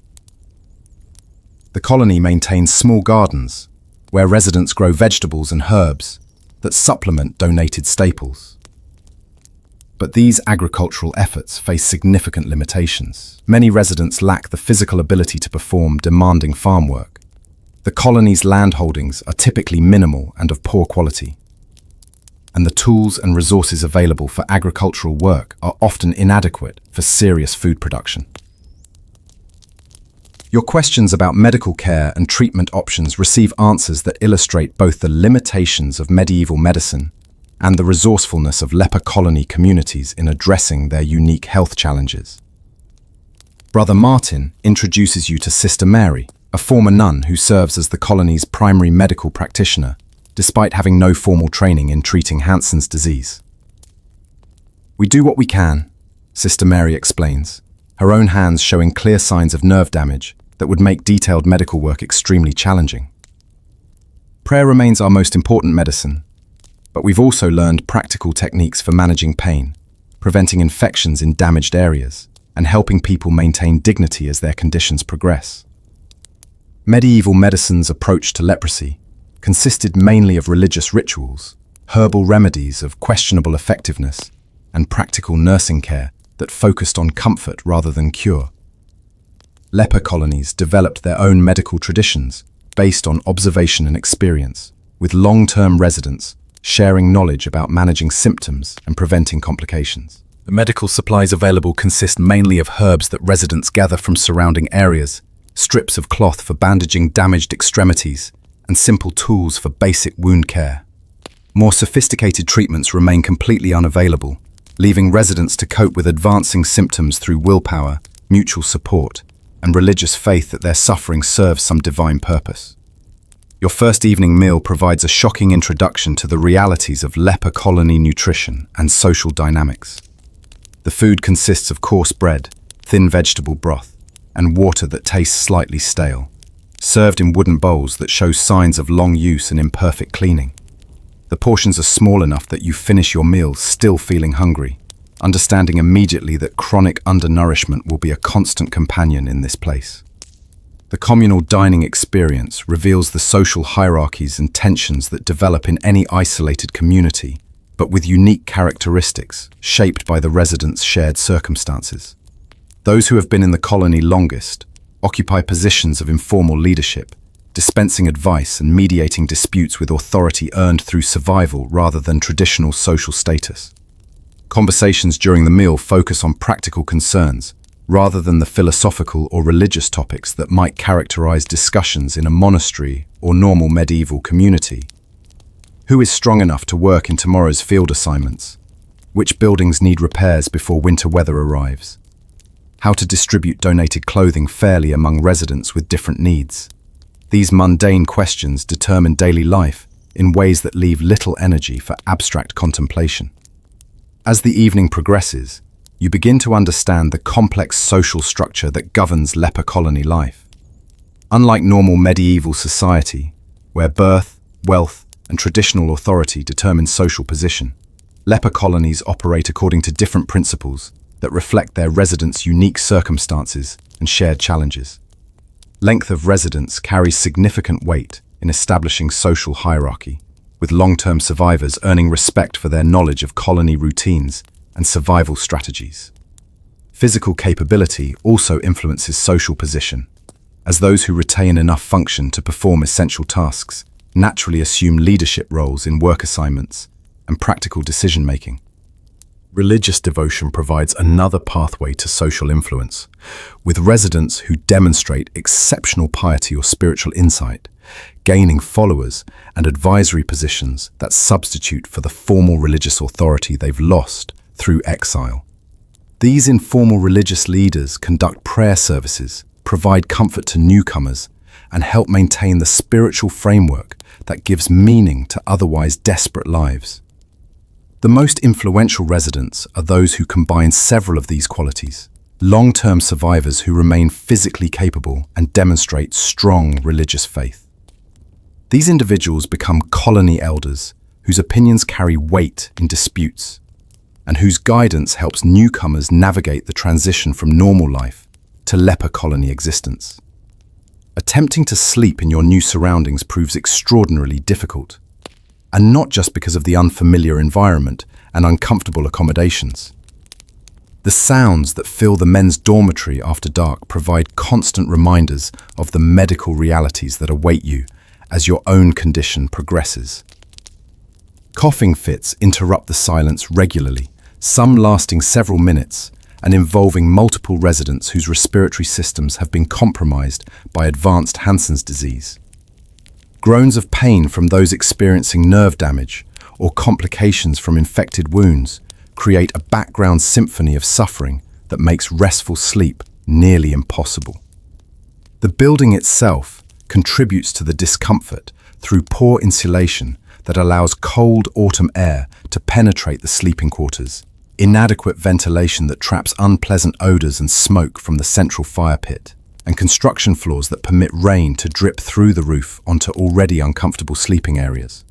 The colony maintains small gardens, where residents grow vegetables and herbs that supplement donated staples. But these agricultural efforts face significant limitations. Many residents lack the physical ability to perform demanding farm work. The colony's land holdings are typically minimal and of poor quality, and the tools and resources available for agricultural work are often inadequate for serious food production. Your questions about medical care and treatment options receive answers that illustrate both the limitations of medieval medicine and the resourcefulness of leper colony communities in addressing their unique health challenges. Brother Martin introduces you to Sister Mary, a former nun who serves as the colony's primary medical practitioner, despite having no formal training in treating Hansen's disease. We do what we can, Sister Mary explains, her own hands showing clear signs of nerve damage that would make detailed medical work extremely challenging. Prayer remains our most important medicine, but we've also learned practical techniques for managing pain, preventing infections in damaged areas, and helping people maintain dignity as their conditions progress. Medieval medicine's approach to leprosy consisted mainly of religious rituals, herbal remedies of questionable effectiveness, and practical nursing care that focused on comfort rather than cure. Leper colonies developed their own medical traditions based on observation and experience, with long-term residents sharing knowledge about managing symptoms and preventing complications. The medical supplies available consist mainly of herbs that residents gather from surrounding areas, strips of cloth for bandaging damaged extremities, and simple tools for basic wound care. More sophisticated treatments remain completely unavailable, leaving residents to cope with advancing symptoms through willpower, mutual support, and religious faith that their suffering serves some divine purpose. Your first evening meal provides a shocking introduction to the realities of leper colony nutrition and social dynamics. The food consists of coarse bread, thin vegetable broth, and water that tastes slightly stale, served in wooden bowls that show signs of long use and imperfect cleaning. The portions are small enough that you finish your meal still feeling hungry, understanding immediately that chronic undernourishment will be a constant companion in this place. The communal dining experience reveals the social hierarchies and tensions that develop in any isolated community, but with unique characteristics shaped by the residents' shared circumstances. Those who have been in the colony longest occupy positions of informal leadership, dispensing advice and mediating disputes with authority earned through survival rather than traditional social status. Conversations during the meal focus on practical concerns, rather than the philosophical or religious topics that might characterize discussions in a monastery or normal medieval community. Who is strong enough to work in tomorrow's field assignments? Which buildings need repairs before winter weather arrives? How to distribute donated clothing fairly among residents with different needs? These mundane questions determine daily life in ways that leave little energy for abstract contemplation. As the evening progresses, you begin to understand the complex social structure that governs leper colony life. Unlike normal medieval society, where birth, wealth, and traditional authority determine social position, leper colonies operate according to different principles that reflect their residents' unique circumstances and shared challenges. Length of residence carries significant weight in establishing social hierarchy, with long-term survivors earning respect for their knowledge of colony routines and survival strategies. Physical capability also influences social position, as those who retain enough function to perform essential tasks naturally assume leadership roles in work assignments and practical decision-making. Religious devotion provides another pathway to social influence, with residents who demonstrate exceptional piety or spiritual insight, gaining followers and advisory positions that substitute for the formal religious authority they've lost through exile. These informal religious leaders conduct prayer services, provide comfort to newcomers, and help maintain the spiritual framework that gives meaning to otherwise desperate lives. The most influential residents are those who combine several of these qualities, long-term survivors who remain physically capable and demonstrate strong religious faith. These individuals become colony elders whose opinions carry weight in disputes, and whose guidance helps newcomers navigate the transition from normal life to leper colony existence. Attempting to sleep in your new surroundings proves extraordinarily difficult, and not just because of the unfamiliar environment and uncomfortable accommodations. The sounds that fill the men's dormitory after dark provide constant reminders of the medical realities that await you as your own condition progresses. Coughing fits interrupt the silence regularly, some lasting several minutes and involving multiple residents whose respiratory systems have been compromised by advanced Hansen's disease. Groans of pain from those experiencing nerve damage or complications from infected wounds create a background symphony of suffering that makes restful sleep nearly impossible. The building itself contributes to the discomfort through poor insulation that allows cold autumn air to penetrate the sleeping quarters, inadequate ventilation that traps unpleasant odors and smoke from the central fire pit, and construction floors that permit rain to drip through the roof onto already uncomfortable sleeping areas.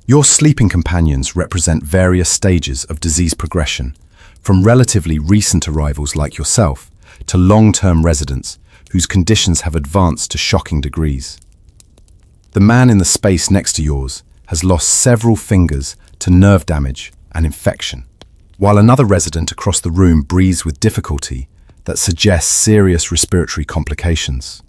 Your sleeping companions represent various stages of disease progression, from relatively recent arrivals like yourself to long-term residents whose conditions have advanced to shocking degrees. The man in the space next to yours has lost several fingers to nerve damage and infection, while another resident across the room breathes with difficulty that suggests serious respiratory complications.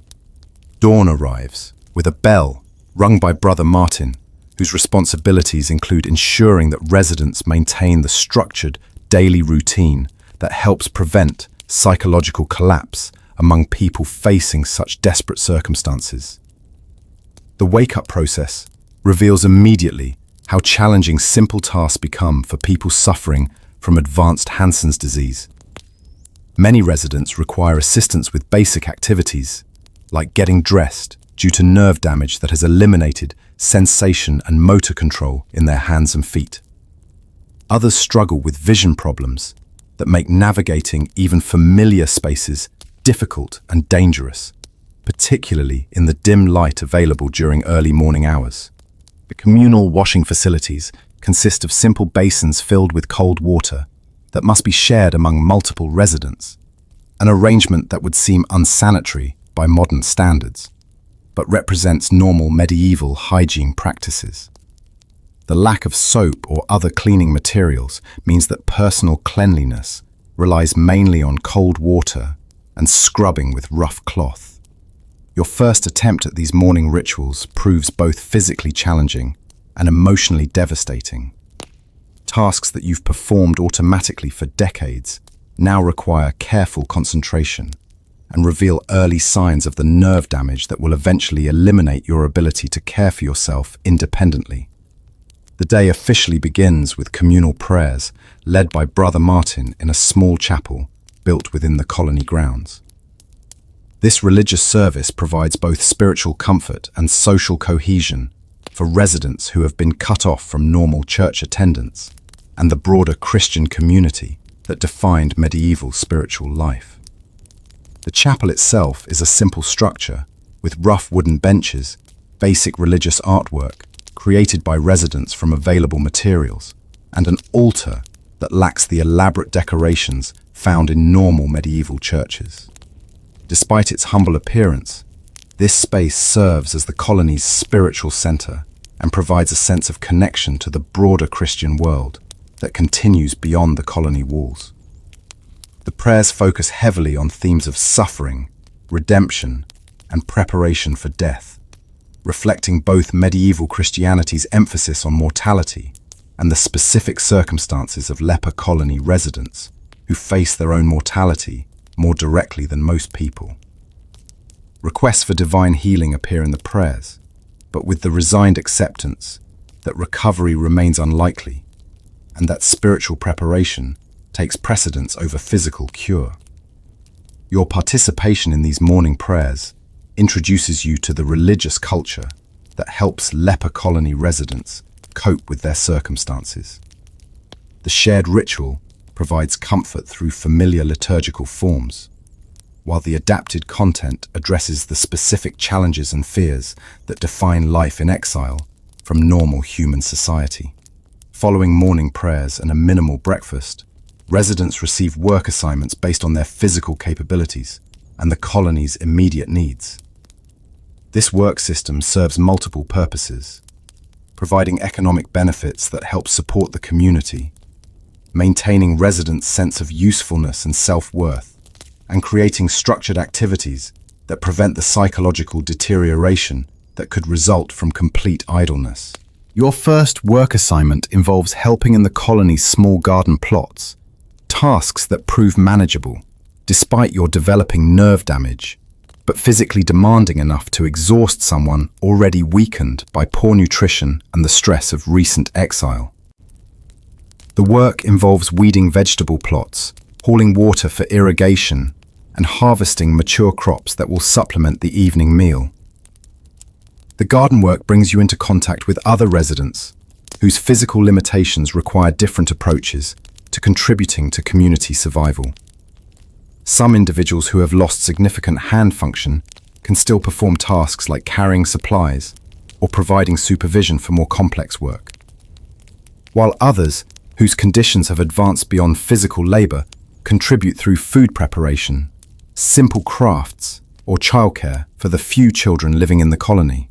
Dawn arrives with a bell rung by Brother Martin, whose responsibilities include ensuring that residents maintain the structured daily routine that helps prevent psychological collapse among people facing such desperate circumstances. The wake-up process reveals immediately how challenging simple tasks become for people suffering from advanced Hansen's disease. Many residents require assistance with basic activities, like getting dressed due to nerve damage that has eliminated sensation and motor control in their hands and feet. Others struggle with vision problems that make navigating even familiar spaces difficult and dangerous, particularly in the dim light available during early morning hours. The communal washing facilities consist of simple basins filled with cold water that must be shared among multiple residents, an arrangement that would seem unsanitary by modern standards, but represents normal medieval hygiene practices. The lack of soap or other cleaning materials means that personal cleanliness relies mainly on cold water and scrubbing with rough cloth. Your first attempt at these morning rituals proves both physically challenging and emotionally devastating. Tasks that you've performed automatically for decades now require careful concentration and reveal early signs of the nerve damage that will eventually eliminate your ability to care for yourself independently. The day officially begins with communal prayers led by Brother Martin in a small chapel built within the colony grounds. This religious service provides both spiritual comfort and social cohesion for residents who have been cut off from normal church attendance and the broader Christian community that defined medieval spiritual life. The chapel itself is a simple structure with rough wooden benches, basic religious artwork created by residents from available materials, and an altar that lacks the elaborate decorations found in normal medieval churches. Despite its humble appearance, this space serves as the colony's spiritual center and provides a sense of connection to the broader Christian world that continues beyond the colony walls. The prayers focus heavily on themes of suffering, redemption, and preparation for death, reflecting both medieval Christianity's emphasis on mortality and the specific circumstances of leper colony residents who face their own mortality more directly than most people. Requests for divine healing appear in the prayers, but with the resigned acceptance that recovery remains unlikely and that spiritual preparation takes precedence over physical cure. Your participation in these morning prayers introduces you to the religious culture that helps leper colony residents cope with their circumstances. The shared ritual provides comfort through familiar liturgical forms, while the adapted content addresses the specific challenges and fears that define life in exile from normal human society. Following morning prayers and a minimal breakfast, residents receive work assignments based on their physical capabilities and the colony's immediate needs. This work system serves multiple purposes, providing economic benefits that help support the community, maintaining residents' sense of usefulness and self-worth, and creating structured activities that prevent the psychological deterioration that could result from complete idleness. Your first work assignment involves helping in the colony's small garden plots, tasks that prove manageable, despite your developing nerve damage, but physically demanding enough to exhaust someone already weakened by poor nutrition and the stress of recent exile. The work involves weeding vegetable plots, hauling water for irrigation, and harvesting mature crops that will supplement the evening meal. The garden work brings you into contact with other residents, whose physical limitations require different approaches to contributing to community survival. Some individuals who have lost significant hand function can still perform tasks like carrying supplies or providing supervision for more complex work, while others, whose conditions have advanced beyond physical labor, contribute through food preparation, simple crafts, or childcare for the few children living in the colony.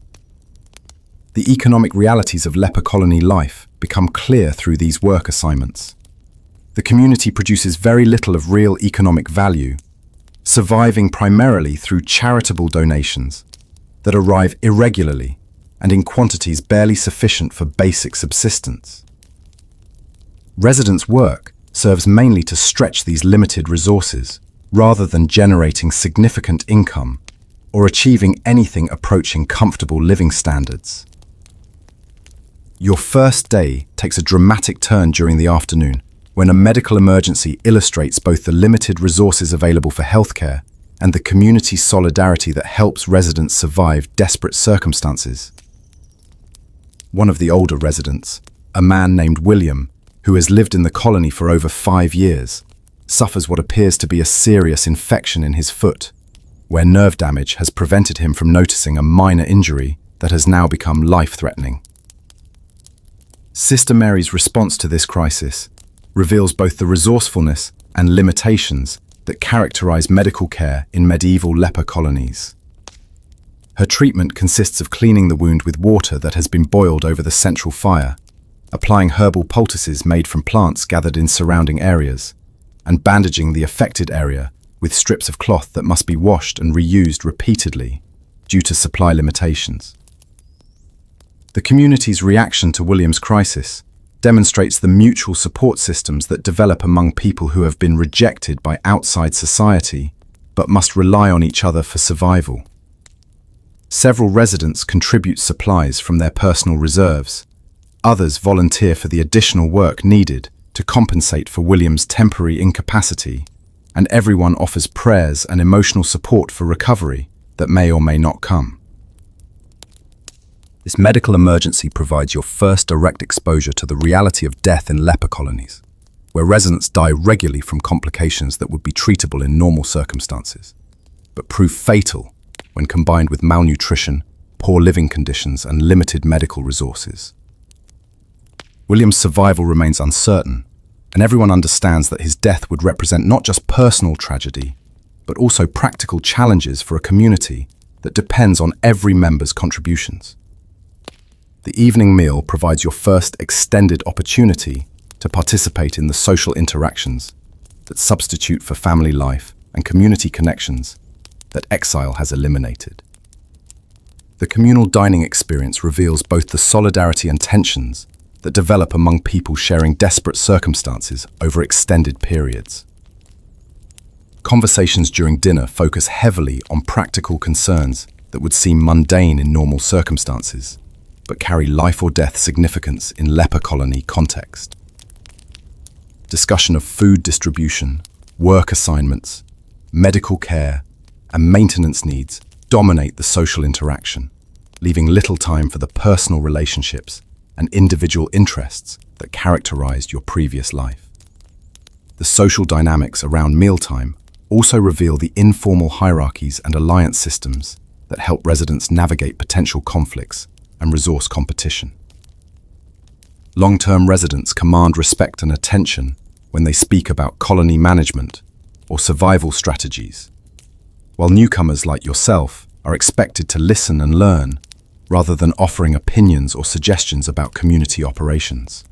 The economic realities of leper colony life become clear through these work assignments. The community produces very little of real economic value, surviving primarily through charitable donations that arrive irregularly and in quantities barely sufficient for basic subsistence. Residents' work serves mainly to stretch these limited resources, rather than generating significant income or achieving anything approaching comfortable living standards. Your first day takes a dramatic turn during the afternoon, when a medical emergency illustrates both the limited resources available for healthcare and the community solidarity that helps residents survive desperate circumstances. One of the older residents, a man named William, who has lived in the colony for over 5 years, suffers what appears to be a serious infection in his foot, where nerve damage has prevented him from noticing a minor injury that has now become life-threatening. Sister Mary's response to this crisis reveals both the resourcefulness and limitations that characterize medical care in medieval leper colonies. Her treatment consists of cleaning the wound with water that has been boiled over the central fire, applying herbal poultices made from plants gathered in surrounding areas, and bandaging the affected area with strips of cloth that must be washed and reused repeatedly due to supply limitations. The community's reaction to William's crisis demonstrates the mutual support systems that develop among people who have been rejected by outside society but must rely on each other for survival. Several residents contribute supplies from their personal reserves. Others volunteer for the additional work needed to compensate for William's temporary incapacity, and everyone offers prayers and emotional support for recovery that may or may not come. This medical emergency provides your first direct exposure to the reality of death in leper colonies, where residents die regularly from complications that would be treatable in normal circumstances, but prove fatal when combined with malnutrition, poor living conditions, and limited medical resources. William's survival remains uncertain, and everyone understands that his death would represent not just personal tragedy, but also practical challenges for a community that depends on every member's contributions. The evening meal provides your first extended opportunity to participate in the social interactions that substitute for family life and community connections that exile has eliminated. The communal dining experience reveals both the solidarity and tensions that develop among people sharing desperate circumstances over extended periods. Conversations during dinner focus heavily on practical concerns that would seem mundane in normal circumstances, but carry life or death significance in leper colony context. Discussion of food distribution, work assignments, medical care, and maintenance needs dominate the social interaction, leaving little time for the personal relationships and individual interests that characterized your previous life. The social dynamics around mealtime also reveal the informal hierarchies and alliance systems that help residents navigate potential conflicts and resource competition. Long-term residents command respect and attention when they speak about colony management or survival strategies, while newcomers like yourself are expected to listen and learn rather than offering opinions or suggestions about community operations.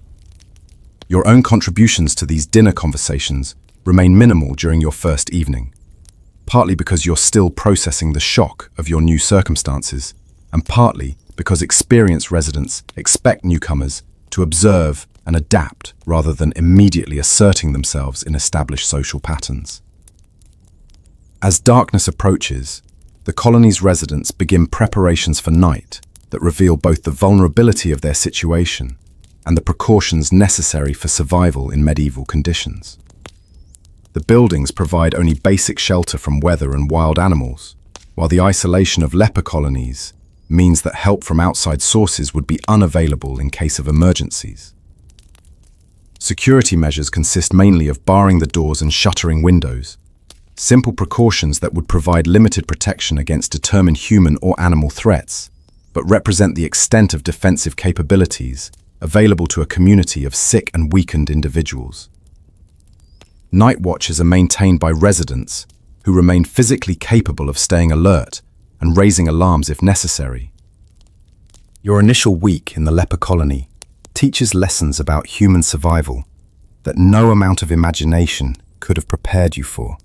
Your own contributions to these dinner conversations remain minimal during your first evening, partly because you're still processing the shock of your new circumstances, and partly because experienced residents expect newcomers to observe and adapt rather than immediately asserting themselves in established social patterns. As darkness approaches, the colony's residents begin preparations for night that reveal both the vulnerability of their situation and the precautions necessary for survival in medieval conditions. The buildings provide only basic shelter from weather and wild animals, while the isolation of leper colonies means that help from outside sources would be unavailable in case of emergencies. Security measures consist mainly of barring the doors and shuttering windows, simple precautions that would provide limited protection against determined human or animal threats, but represent the extent of defensive capabilities available to a community of sick and weakened individuals. Night watches are maintained by residents who remain physically capable of staying alert and raising alarms if necessary. Your initial week in the leper colony teaches lessons about human survival that no amount of imagination could have prepared you for.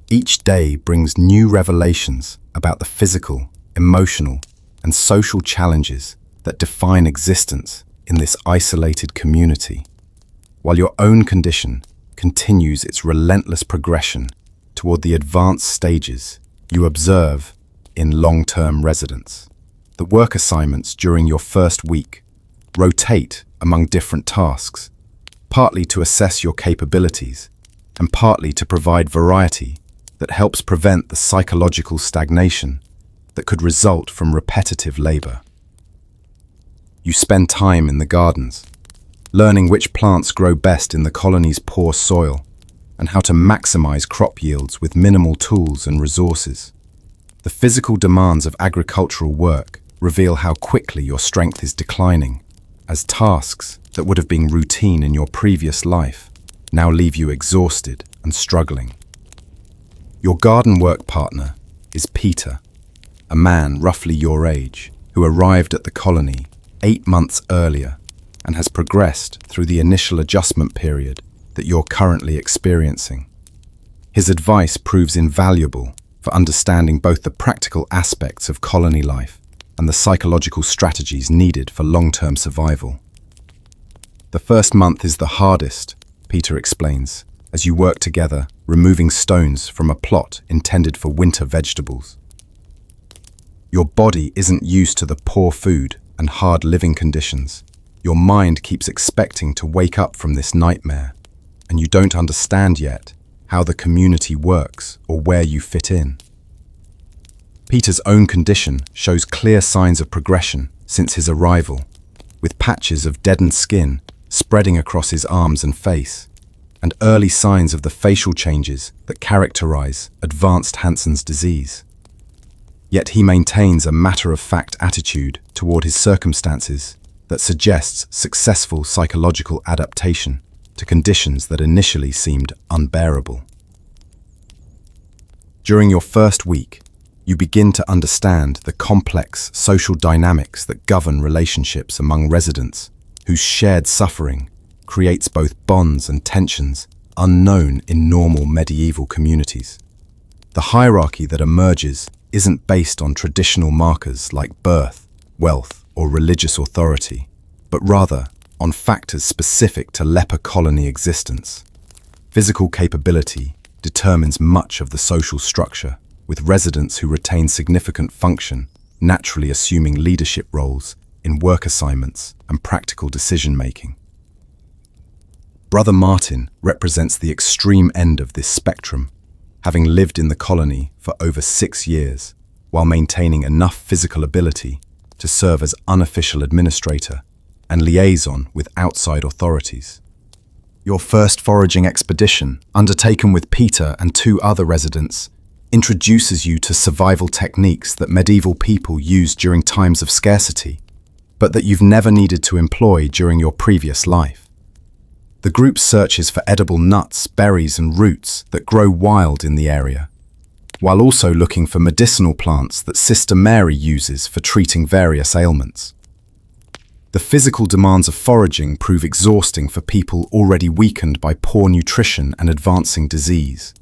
Each day brings new revelations about the physical, emotional, and social challenges that define existence in this isolated community, while your own condition continues its relentless progression toward the advanced stages you observe in long-term residence. The work assignments during your first week rotate among different tasks, partly to assess your capabilities and partly to provide variety that helps prevent the psychological stagnation that could result from repetitive labor. You spend time in the gardens, learning which plants grow best in the colony's poor soil and how to maximize crop yields with minimal tools and resources. The physical demands of agricultural work reveal how quickly your strength is declining, as tasks that would have been routine in your previous life now leave you exhausted and struggling. Your garden work partner is Peter, a man roughly your age who arrived at the colony 8 months earlier and has progressed through the initial adjustment period that you're currently experiencing. His advice proves invaluable for understanding both the practical aspects of colony life and the psychological strategies needed for long-term survival. The first month is the hardest, Peter explains, as you work together, removing stones from a plot intended for winter vegetables. Your body isn't used to the poor food and hard living conditions. Your mind keeps expecting to wake up from this nightmare, and you don't understand yet how the community works or where you fit in. Peter's own condition shows clear signs of progression since his arrival, with patches of deadened skin spreading across his arms and face, and early signs of the facial changes that characterize advanced Hansen's disease. Yet he maintains a matter-of-fact attitude toward his circumstances that suggests successful psychological adaptation to conditions that initially seemed unbearable. During your first week, you begin to understand the complex social dynamics that govern relationships among residents, whose shared suffering creates both bonds and tensions unknown in normal medieval communities. The hierarchy that emerges isn't based on traditional markers like birth, wealth, or religious authority, but rather on factors specific to leper colony existence. Physical capability determines much of the social structure, with residents who retain significant function naturally assuming leadership roles in work assignments and practical decision-making. Brother Martin represents the extreme end of this spectrum, having lived in the colony for over 6 years, while maintaining enough physical ability to serve as unofficial administrator and liaison with outside authorities. Your first foraging expedition, undertaken with Peter and 2 other residents, introduces you to survival techniques that medieval people used during times of scarcity, but that you've never needed to employ during your previous life. The group searches for edible nuts, berries, and roots that grow wild in the area, while also looking for medicinal plants that Sister Mary uses for treating various ailments. The physical demands of foraging prove exhausting for people already weakened by poor nutrition and advancing disease.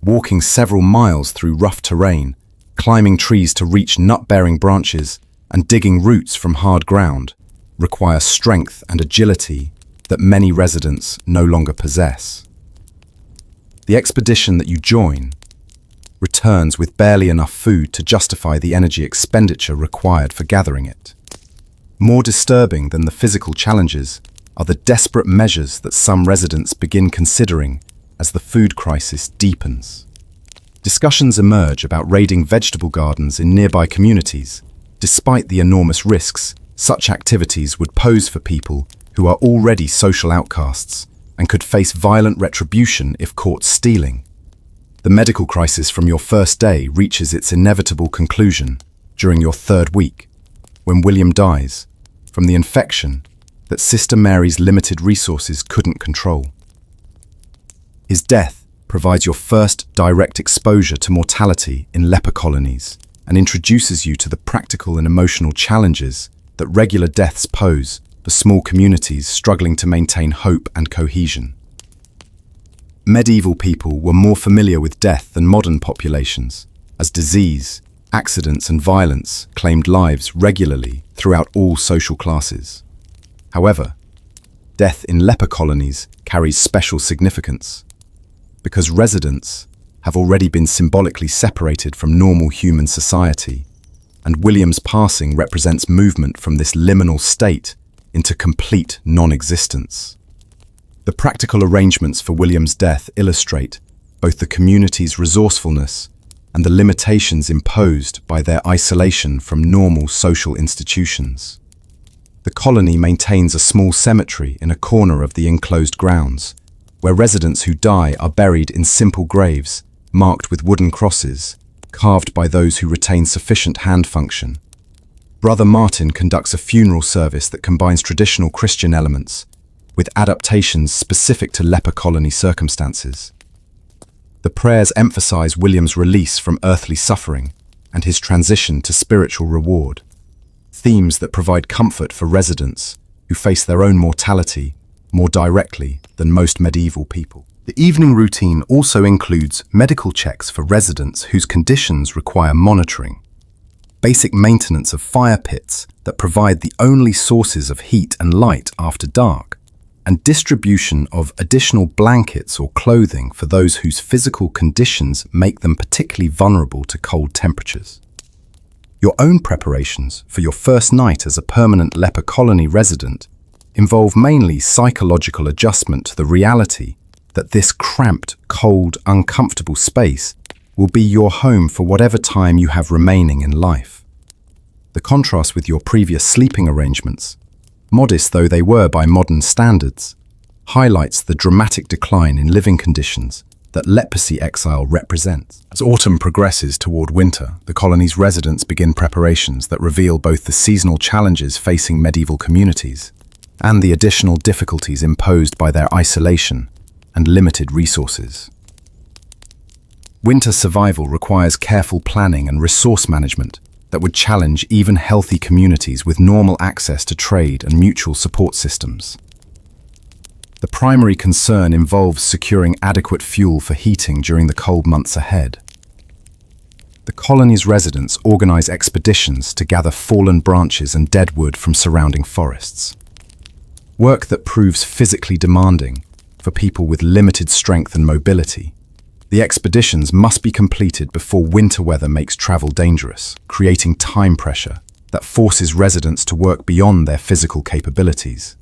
Walking several miles through rough terrain, climbing trees to reach nut-bearing branches, and digging roots from hard ground require strength and agility that many residents no longer possess. The expedition that you join returns with barely enough food to justify the energy expenditure required for gathering it. More disturbing than the physical challenges are the desperate measures that some residents begin considering as the food crisis deepens. Discussions emerge about raiding vegetable gardens in nearby communities. Despite the enormous risks, such activities would pose for people who are already social outcasts and could face violent retribution if caught stealing. The medical crisis from your first day reaches its inevitable conclusion during your 3rd week, when William dies from the infection that Sister Mary's limited resources couldn't control. His death provides your first direct exposure to mortality in leper colonies and introduces you to the practical and emotional challenges that regular deaths pose for small communities struggling to maintain hope and cohesion. Medieval people were more familiar with death than modern populations, as disease, accidents and violence claimed lives regularly throughout all social classes. However, death in leper colonies carries special significance, because residents have already been symbolically separated from normal human society, and William's passing represents movement from this liminal state into complete non-existence. The practical arrangements for William's death illustrate both the community's resourcefulness and the limitations imposed by their isolation from normal social institutions. The colony maintains a small cemetery in a corner of the enclosed grounds, where residents who die are buried in simple graves marked with wooden crosses, carved by those who retain sufficient hand function. Brother Martin conducts a funeral service that combines traditional Christian elements with adaptations specific to leper colony circumstances. The prayers emphasize William's release from earthly suffering and his transition to spiritual reward, themes that provide comfort for residents who face their own mortality more directly than most medieval people. The evening routine also includes medical checks for residents whose conditions require monitoring, basic maintenance of fire pits that provide the only sources of heat and light after dark, and distribution of additional blankets or clothing for those whose physical conditions make them particularly vulnerable to cold temperatures. Your own preparations for your first night as a permanent leper colony resident involve mainly psychological adjustment to the reality that this cramped, cold, uncomfortable space will be your home for whatever time you have remaining in life. The contrast with your previous sleeping arrangements, modest though they were by modern standards, highlights the dramatic decline in living conditions that leprosy exile represents. As autumn progresses toward winter, the colony's residents begin preparations that reveal both the seasonal challenges facing medieval communities and the additional difficulties imposed by their isolation and limited resources. Winter survival requires careful planning and resource management that would challenge even healthy communities with normal access to trade and mutual support systems. The primary concern involves securing adequate fuel for heating during the cold months ahead. The colony's residents organize expeditions to gather fallen branches and dead wood from surrounding forests. Work that proves physically demanding for people with limited strength and mobility. The expeditions must be completed before winter weather makes travel dangerous, creating time pressure that forces residents to work beyond their physical capabilities.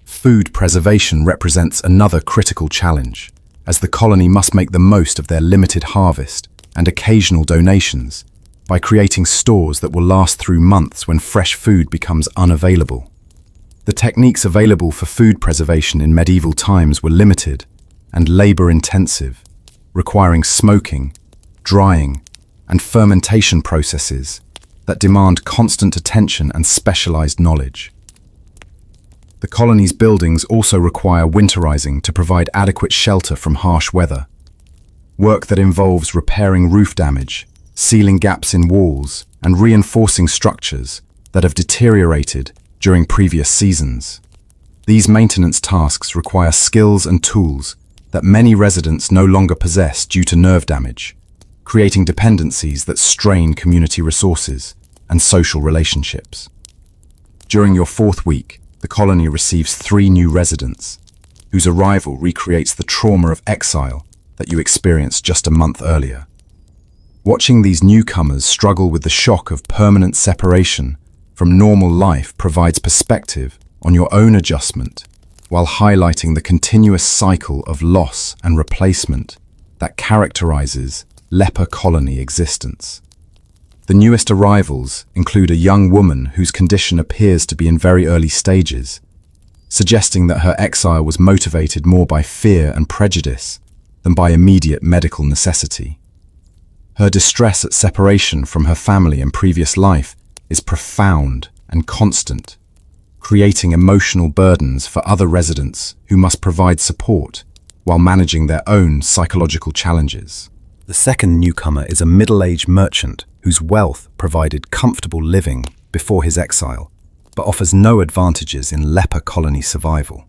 Food preservation represents another critical challenge, as the colony must make the most of their limited harvest and occasional donations by creating stores that will last through months when fresh food becomes unavailable. The techniques available for food preservation in medieval times were limited and labor-intensive, requiring smoking, drying, and fermentation processes that demand constant attention and specialized knowledge. The colony's buildings also require winterizing to provide adequate shelter from harsh weather. Work that involves repairing roof damage, sealing gaps in walls, and reinforcing structures that have deteriorated during previous seasons. These maintenance tasks require skills and tools that many residents no longer possess due to nerve damage, creating dependencies that strain community resources and social relationships. During your fourth week, the colony receives 3 new residents, whose arrival recreates the trauma of exile that you experienced just a month earlier. Watching these newcomers struggle with the shock of permanent separation from normal life provides perspective on your own adjustment, while highlighting the continuous cycle of loss and replacement that characterizes leper colony existence. The newest arrivals include a young woman whose condition appears to be in very early stages, suggesting that her exile was motivated more by fear and prejudice than by immediate medical necessity. Her distress at separation from her family and previous life is profound and constant, creating emotional burdens for other residents who must provide support while managing their own psychological challenges. The second newcomer is a middle-aged merchant whose wealth provided comfortable living before his exile, but offers no advantages in leper colony survival.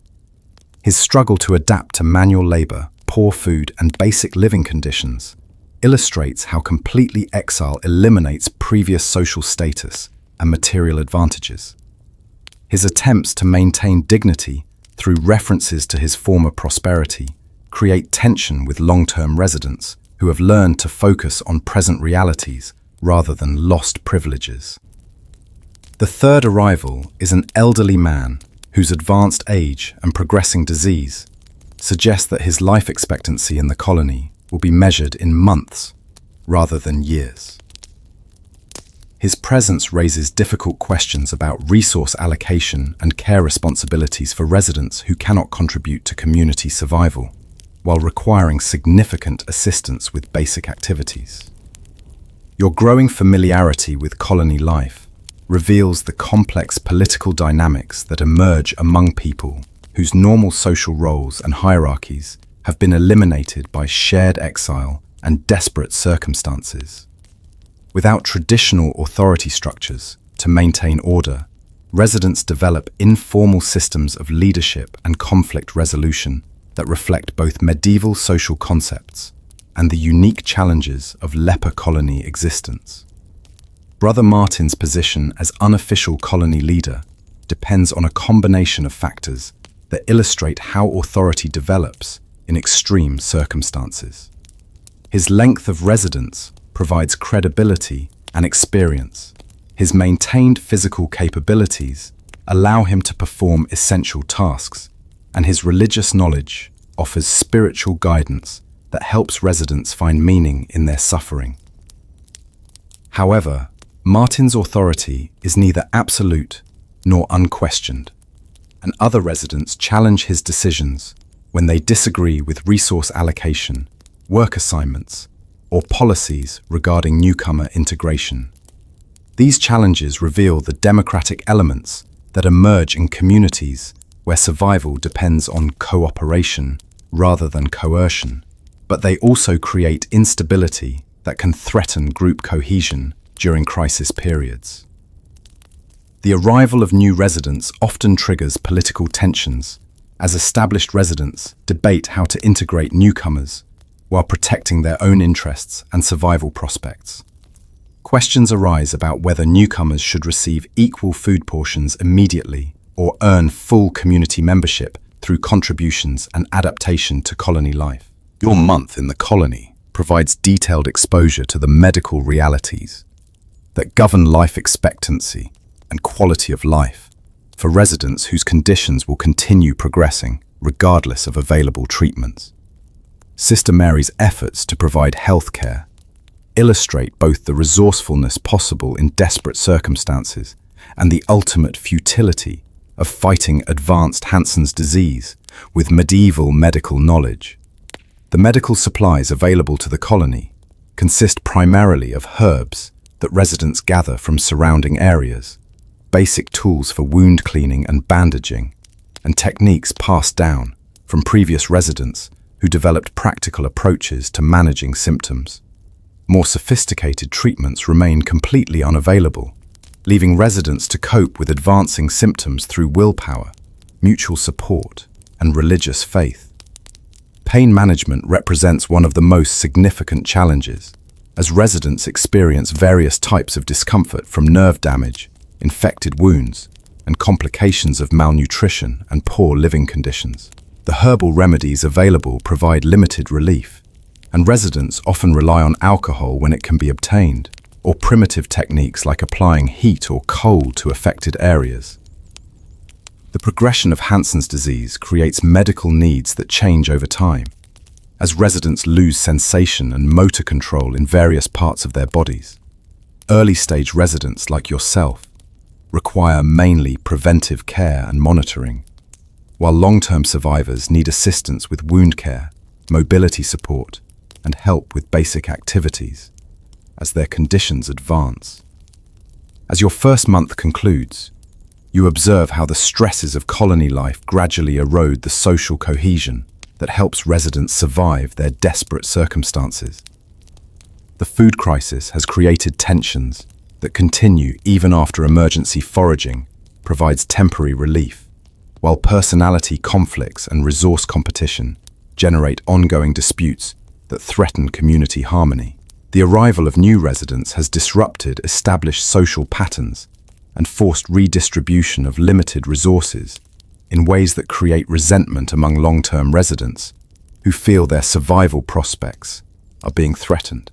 His struggle to adapt to manual labor, poor food, and basic living conditions illustrates how completely exile eliminates previous social status and material advantages. His attempts to maintain dignity through references to his former prosperity create tension with long-term residents who have learned to focus on present realities rather than lost privileges. The third arrival is an elderly man whose advanced age and progressing disease suggest that his life expectancy in the colony will be measured in months rather than years. His presence raises difficult questions about resource allocation and care responsibilities for residents who cannot contribute to community survival, while requiring significant assistance with basic activities. Your growing familiarity with colony life reveals the complex political dynamics that emerge among people whose normal social roles and hierarchies have been eliminated by shared exile and desperate circumstances. Without traditional authority structures to maintain order, residents develop informal systems of leadership and conflict resolution that reflect both medieval social concepts and the unique challenges of leper colony existence. Brother Martin's position as unofficial colony leader depends on a combination of factors that illustrate how authority develops in extreme circumstances. His length of residence provides credibility and experience. His maintained physical capabilities allow him to perform essential tasks, and his religious knowledge offers spiritual guidance that helps residents find meaning in their suffering. However, Martin's authority is neither absolute nor unquestioned, and other residents challenge his decisions when they disagree with resource allocation, work assignments, or policies regarding newcomer integration. These challenges reveal the democratic elements that emerge in communities where survival depends on cooperation rather than coercion, but they also create instability that can threaten group cohesion during crisis periods. The arrival of new residents often triggers political tensions, as established residents debate how to integrate newcomers while protecting their own interests and survival prospects. Questions arise about whether newcomers should receive equal food portions immediately or earn full community membership through contributions and adaptation to colony life. Your month in the colony provides detailed exposure to the medical realities that govern life expectancy and quality of life for residents whose conditions will continue progressing regardless of available treatments. Sister Mary's efforts to provide health care illustrate both the resourcefulness possible in desperate circumstances and the ultimate futility of fighting advanced Hansen's disease with medieval medical knowledge. The medical supplies available to the colony consist primarily of herbs that residents gather from surrounding areas, basic tools for wound cleaning and bandaging, and techniques passed down from previous residents who developed practical approaches to managing symptoms. More sophisticated treatments remain completely unavailable, leaving residents to cope with advancing symptoms through willpower, mutual support, and religious faith. Pain management represents one of the most significant challenges, as residents experience various types of discomfort from nerve damage, infected wounds, and complications of malnutrition and poor living conditions. The herbal remedies available provide limited relief, and residents often rely on alcohol when it can be obtained, or primitive techniques like applying heat or cold to affected areas. The progression of Hansen's disease creates medical needs that change over time, as residents lose sensation and motor control in various parts of their bodies. Early-stage residents like yourself require mainly preventive care and monitoring, while long-term survivors need assistance with wound care, mobility support, and help with basic activities as their conditions advance. As your first month concludes, you observe how the stresses of colony life gradually erode the social cohesion that helps residents survive their desperate circumstances. The food crisis has created tensions, that continue even after emergency foraging provides temporary relief, while personality conflicts and resource competition generate ongoing disputes that threaten community harmony. The arrival of new residents has disrupted established social patterns and forced redistribution of limited resources in ways that create resentment among long-term residents who feel their survival prospects are being threatened.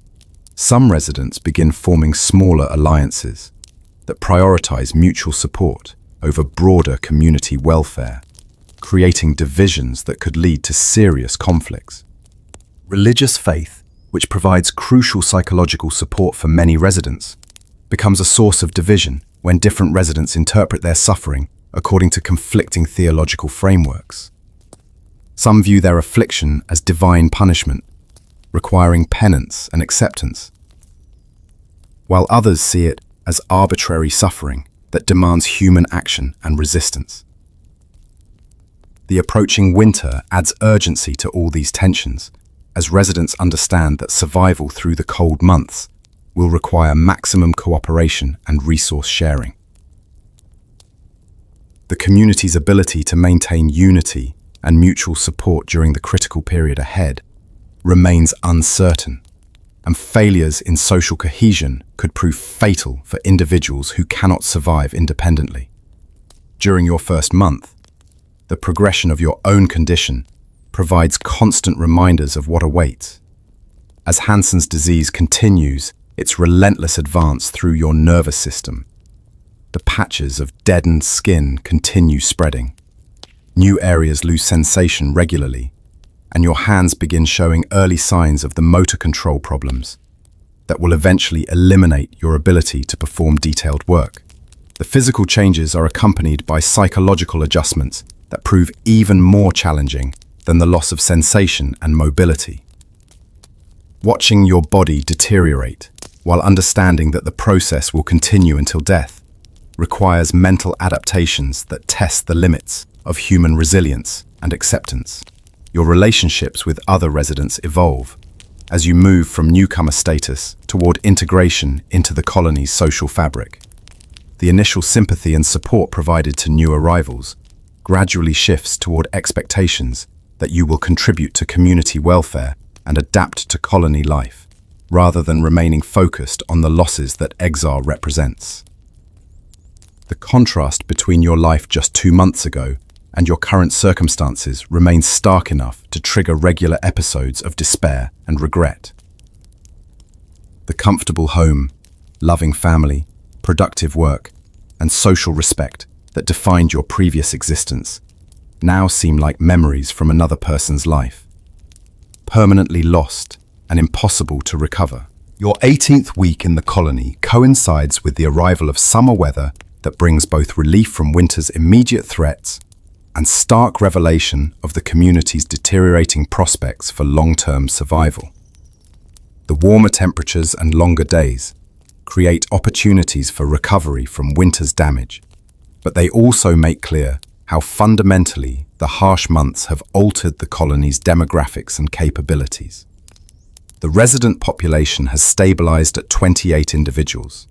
Some residents begin forming smaller alliances that prioritize mutual support over broader community welfare, creating divisions that could lead to serious conflicts. Religious faith, which provides crucial psychological support for many residents, becomes a source of division when different residents interpret their suffering according to conflicting theological frameworks. Some view their affliction as divine punishment, requiring penance and acceptance, while others see it as arbitrary suffering that demands human action and resistance. The approaching winter adds urgency to all these tensions, as residents understand that survival through the cold months will require maximum cooperation and resource sharing. The community's ability to maintain unity and mutual support during the critical period ahead remains uncertain, and failures in social cohesion could prove fatal for individuals who cannot survive independently. During your first month, the progression of your own condition provides constant reminders of what awaits. As Hansen's disease continues its relentless advance through your nervous system, the patches of deadened skin continue spreading. New areas lose sensation regularly, and your hands begin showing early signs of the motor control problems that will eventually eliminate your ability to perform detailed work. The physical changes are accompanied by psychological adjustments that prove even more challenging than the loss of sensation and mobility. Watching your body deteriorate while understanding that the process will continue until death requires mental adaptations that test the limits of human resilience and acceptance. Your relationships with other residents evolve as you move from newcomer status toward integration into the colony's social fabric. The initial sympathy and support provided to new arrivals gradually shifts toward expectations that you will contribute to community welfare and adapt to colony life, rather than remaining focused on the losses that exile represents. The contrast between your life just 2 months ago and your current circumstances remains stark enough to trigger regular episodes of despair and regret. The comfortable home, loving family, productive work, and social respect that defined your previous existence now seem like memories from another person's life, permanently lost and impossible to recover. Your 18th week in the colony coincides with the arrival of summer weather that brings both relief from winter's immediate threats and stark revelation of the community's deteriorating prospects for long-term survival. The warmer temperatures and longer days create opportunities for recovery from winter's damage, but they also make clear how fundamentally the harsh months have altered the colony's demographics and capabilities. The resident population has stabilized at 28 individuals,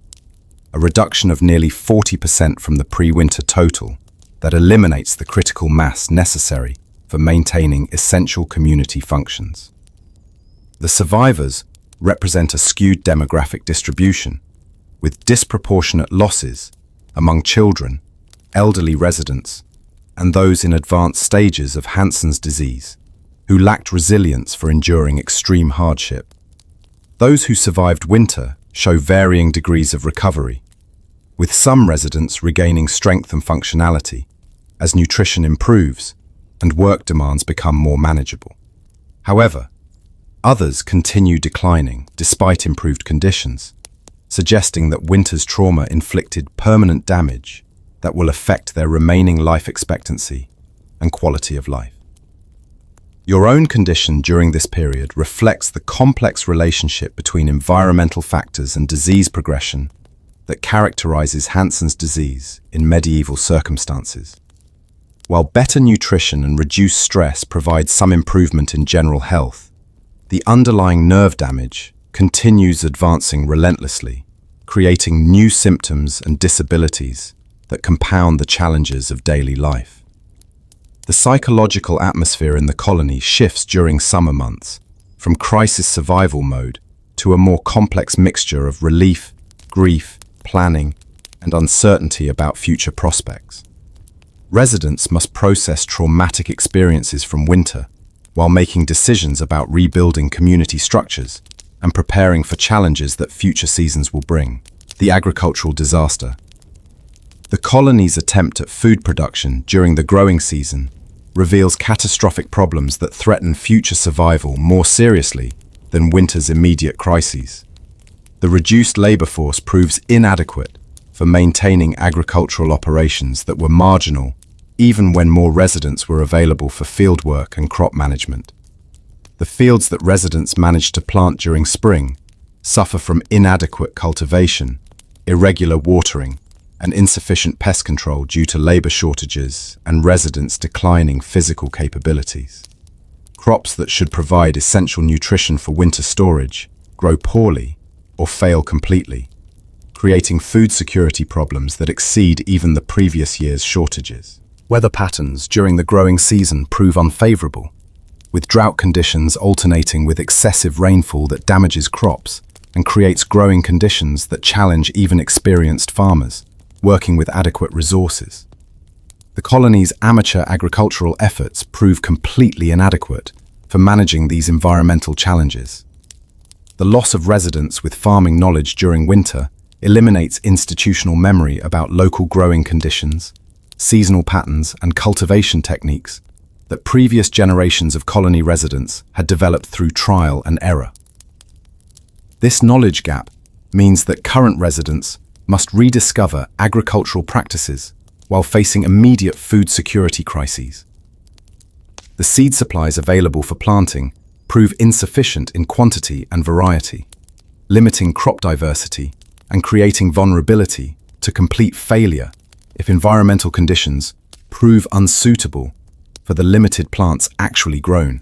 a reduction of nearly 40% from the pre-winter total that eliminates the critical mass necessary for maintaining essential community functions. The survivors represent a skewed demographic distribution, with disproportionate losses among children, elderly residents, and those in advanced stages of Hansen's disease, who lacked resilience for enduring extreme hardship. Those who survived winter show varying degrees of recovery, with some residents regaining strength and functionality as nutrition improves and work demands become more manageable. However, others continue declining despite improved conditions, suggesting that winter's trauma inflicted permanent damage that will affect their remaining life expectancy and quality of life. Your own condition during this period reflects the complex relationship between environmental factors and disease progression that characterizes Hansen's disease in medieval circumstances. While better nutrition and reduced stress provide some improvement in general health, the underlying nerve damage continues advancing relentlessly, creating new symptoms and disabilities that compound the challenges of daily life. The psychological atmosphere in the colony shifts during summer months, from crisis survival mode to a more complex mixture of relief, grief, planning, and uncertainty about future prospects. Residents must process traumatic experiences from winter while making decisions about rebuilding community structures and preparing for challenges that future seasons will bring. The agricultural disaster. The colony's attempt at food production during the growing season reveals catastrophic problems that threaten future survival more seriously than winter's immediate crises. The reduced labor force proves inadequate for maintaining agricultural operations that were marginal even when more residents were available for fieldwork and crop management. The fields that residents managed to plant during spring suffer from inadequate cultivation, irregular watering, and insufficient pest control due to labor shortages and residents' declining physical capabilities. Crops that should provide essential nutrition for winter storage grow poorly or fail completely, creating food security problems that exceed even the previous year's shortages. Weather patterns during the growing season prove unfavorable, with drought conditions alternating with excessive rainfall that damages crops and creates growing conditions that challenge even experienced farmers working with adequate resources. The colony's amateur agricultural efforts prove completely inadequate for managing these environmental challenges. The loss of residents with farming knowledge during winter eliminates institutional memory about local growing conditions, seasonal patterns, and cultivation techniques that previous generations of colony residents had developed through trial and error. This knowledge gap means that current residents must rediscover agricultural practices while facing immediate food security crises. The seed supplies available for planting prove insufficient in quantity and variety, limiting crop diversity and creating vulnerability to complete failure if environmental conditions prove unsuitable for the limited plants actually grown.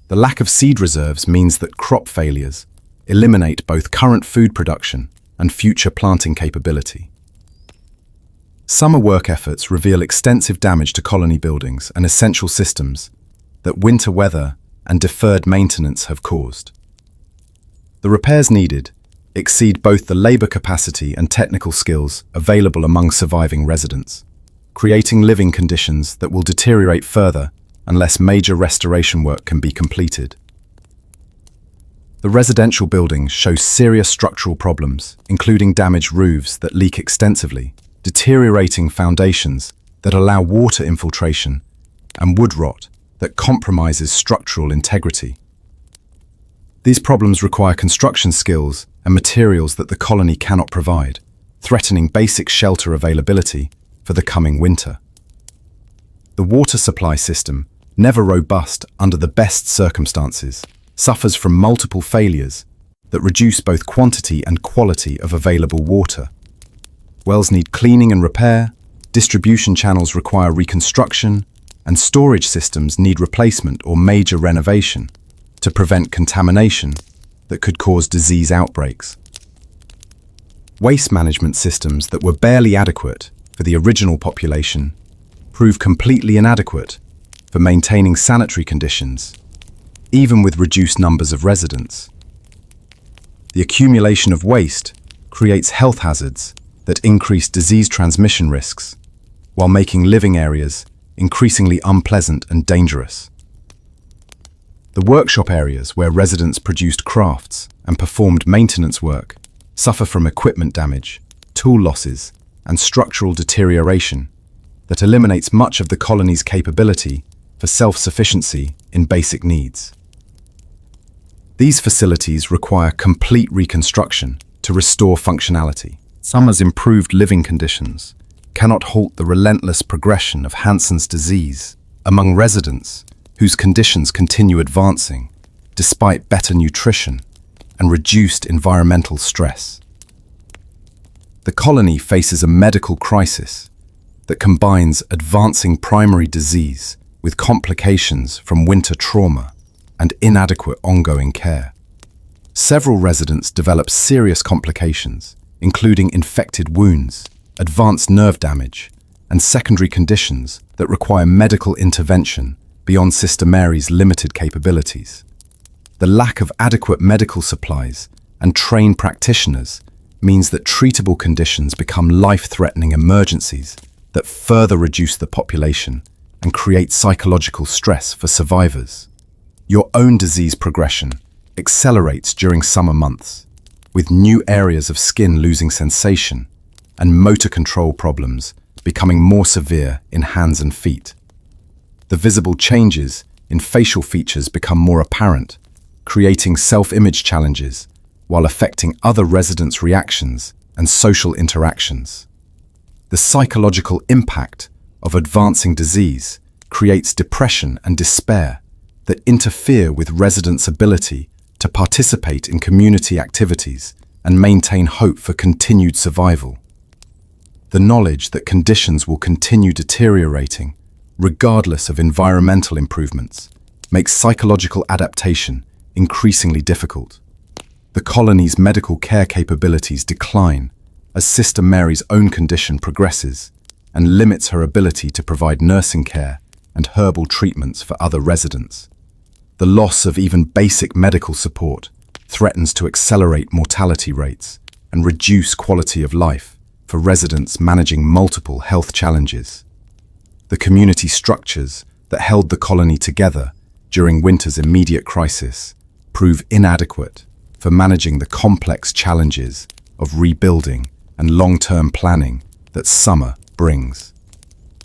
The lack of seed reserves means that crop failures eliminate both current food production and future planting capability. Summer work efforts reveal extensive damage to colony buildings and essential systems that winter weather and deferred maintenance have caused. The repairs needed exceed both the labor capacity and technical skills available among surviving residents, creating living conditions that will deteriorate further unless major restoration work can be completed. The residential buildings show serious structural problems, including damaged roofs that leak extensively, deteriorating foundations that allow water infiltration, and wood rot that compromises structural integrity. These problems require construction skills and materials that the colony cannot provide, threatening basic shelter availability for the coming winter. The water supply system, never robust under the best circumstances, suffers from multiple failures that reduce both quantity and quality of available water. Wells need cleaning and repair, distribution channels require reconstruction, and storage systems need replacement or major renovation to prevent contamination that could cause disease outbreaks. Waste management systems that were barely adequate for the original population prove completely inadequate for maintaining sanitary conditions, even with reduced numbers of residents. The accumulation of waste creates health hazards that increase disease transmission risks, while making living areas increasingly unpleasant and dangerous. The workshop areas where residents produced crafts and performed maintenance work suffer from equipment damage, tool losses, and structural deterioration that eliminates much of the colony's capability for self-sufficiency in basic needs. These facilities require complete reconstruction to restore functionality. Summer's improved living conditions cannot halt the relentless progression of Hansen's disease among residents whose conditions continue advancing despite better nutrition and reduced environmental stress. The colony faces a medical crisis that combines advancing primary disease with complications from winter trauma and inadequate ongoing care. Several residents develop serious complications, including infected wounds, advanced nerve damage, and secondary conditions that require medical intervention beyond Sister Mary's limited capabilities. The lack of adequate medical supplies and trained practitioners means that treatable conditions become life-threatening emergencies that further reduce the population and create psychological stress for survivors. Your own disease progression accelerates during summer months, with new areas of skin losing sensation and motor control problems becoming more severe in hands and feet. The visible changes in facial features become more apparent, creating self-image challenges while affecting other residents' reactions and social interactions. The psychological impact of advancing disease creates depression and despair that interfere with residents' ability to participate in community activities and maintain hope for continued survival. The knowledge that conditions will continue deteriorating, regardless of environmental improvements, makes psychological adaptation increasingly difficult. The colony's medical care capabilities decline as Sister Mary's own condition progresses and limits her ability to provide nursing care and herbal treatments for other residents. The loss of even basic medical support threatens to accelerate mortality rates and reduce quality of life for residents managing multiple health challenges. The community structures that held the colony together during winter's immediate crisis prove inadequate for managing the complex challenges of rebuilding and long-term planning that summer brings.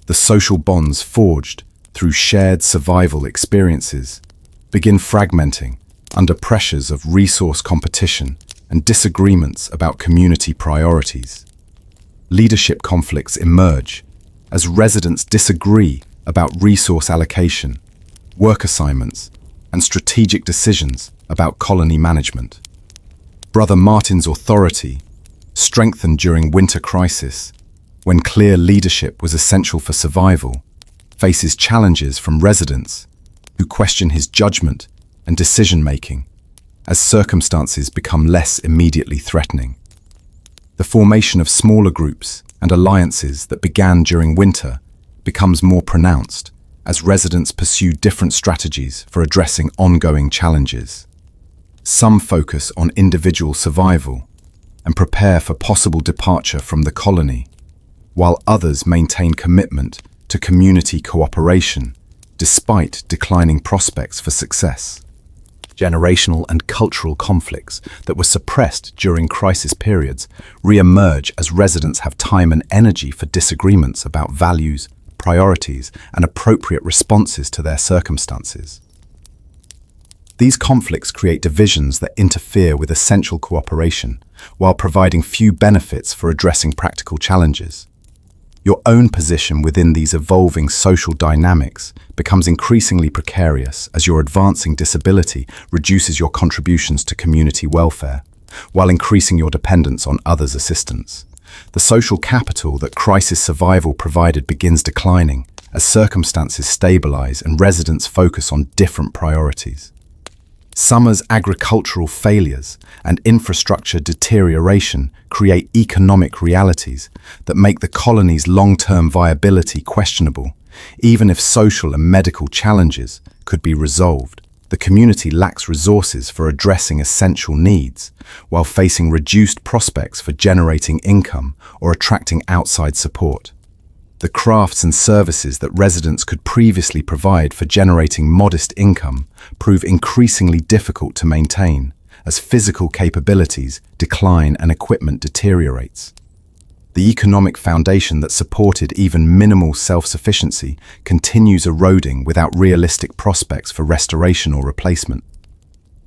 The social bonds forged through shared survival experiences begin fragmenting under pressures of resource competition and disagreements about community priorities. Leadership conflicts emerge as residents disagree about resource allocation, work assignments, and strategic decisions about colony management. Brother Martin's authority, strengthened during winter crisis, when clear leadership was essential for survival, faces challenges from residents who question his judgment and decision-making as circumstances become less immediately threatening. The formation of smaller groups and alliances that began during winter becomes more pronounced as residents pursue different strategies for addressing ongoing challenges. Some focus on individual survival and prepare for possible departure from the colony, while others maintain commitment to community cooperation despite declining prospects for success. Generational and cultural conflicts that were suppressed during crisis periods re-emerge as residents have time and energy for disagreements about values, priorities, and appropriate responses to their circumstances. These conflicts create divisions that interfere with essential cooperation, while providing few benefits for addressing practical challenges. Your own position within these evolving social dynamics becomes increasingly precarious as your advancing disability reduces your contributions to community welfare, while increasing your dependence on others' assistance. The social capital that crisis survival provided begins declining as circumstances stabilize and residents focus on different priorities. Summer's agricultural failures and infrastructure deterioration create economic realities that make the colony's long-term viability questionable. Even if social and medical challenges could be resolved, the community lacks resources for addressing essential needs, while facing reduced prospects for generating income or attracting outside support. The crafts and services that residents could previously provide for generating modest income prove increasingly difficult to maintain as physical capabilities decline and equipment deteriorates. The economic foundation that supported even minimal self-sufficiency continues eroding without realistic prospects for restoration or replacement.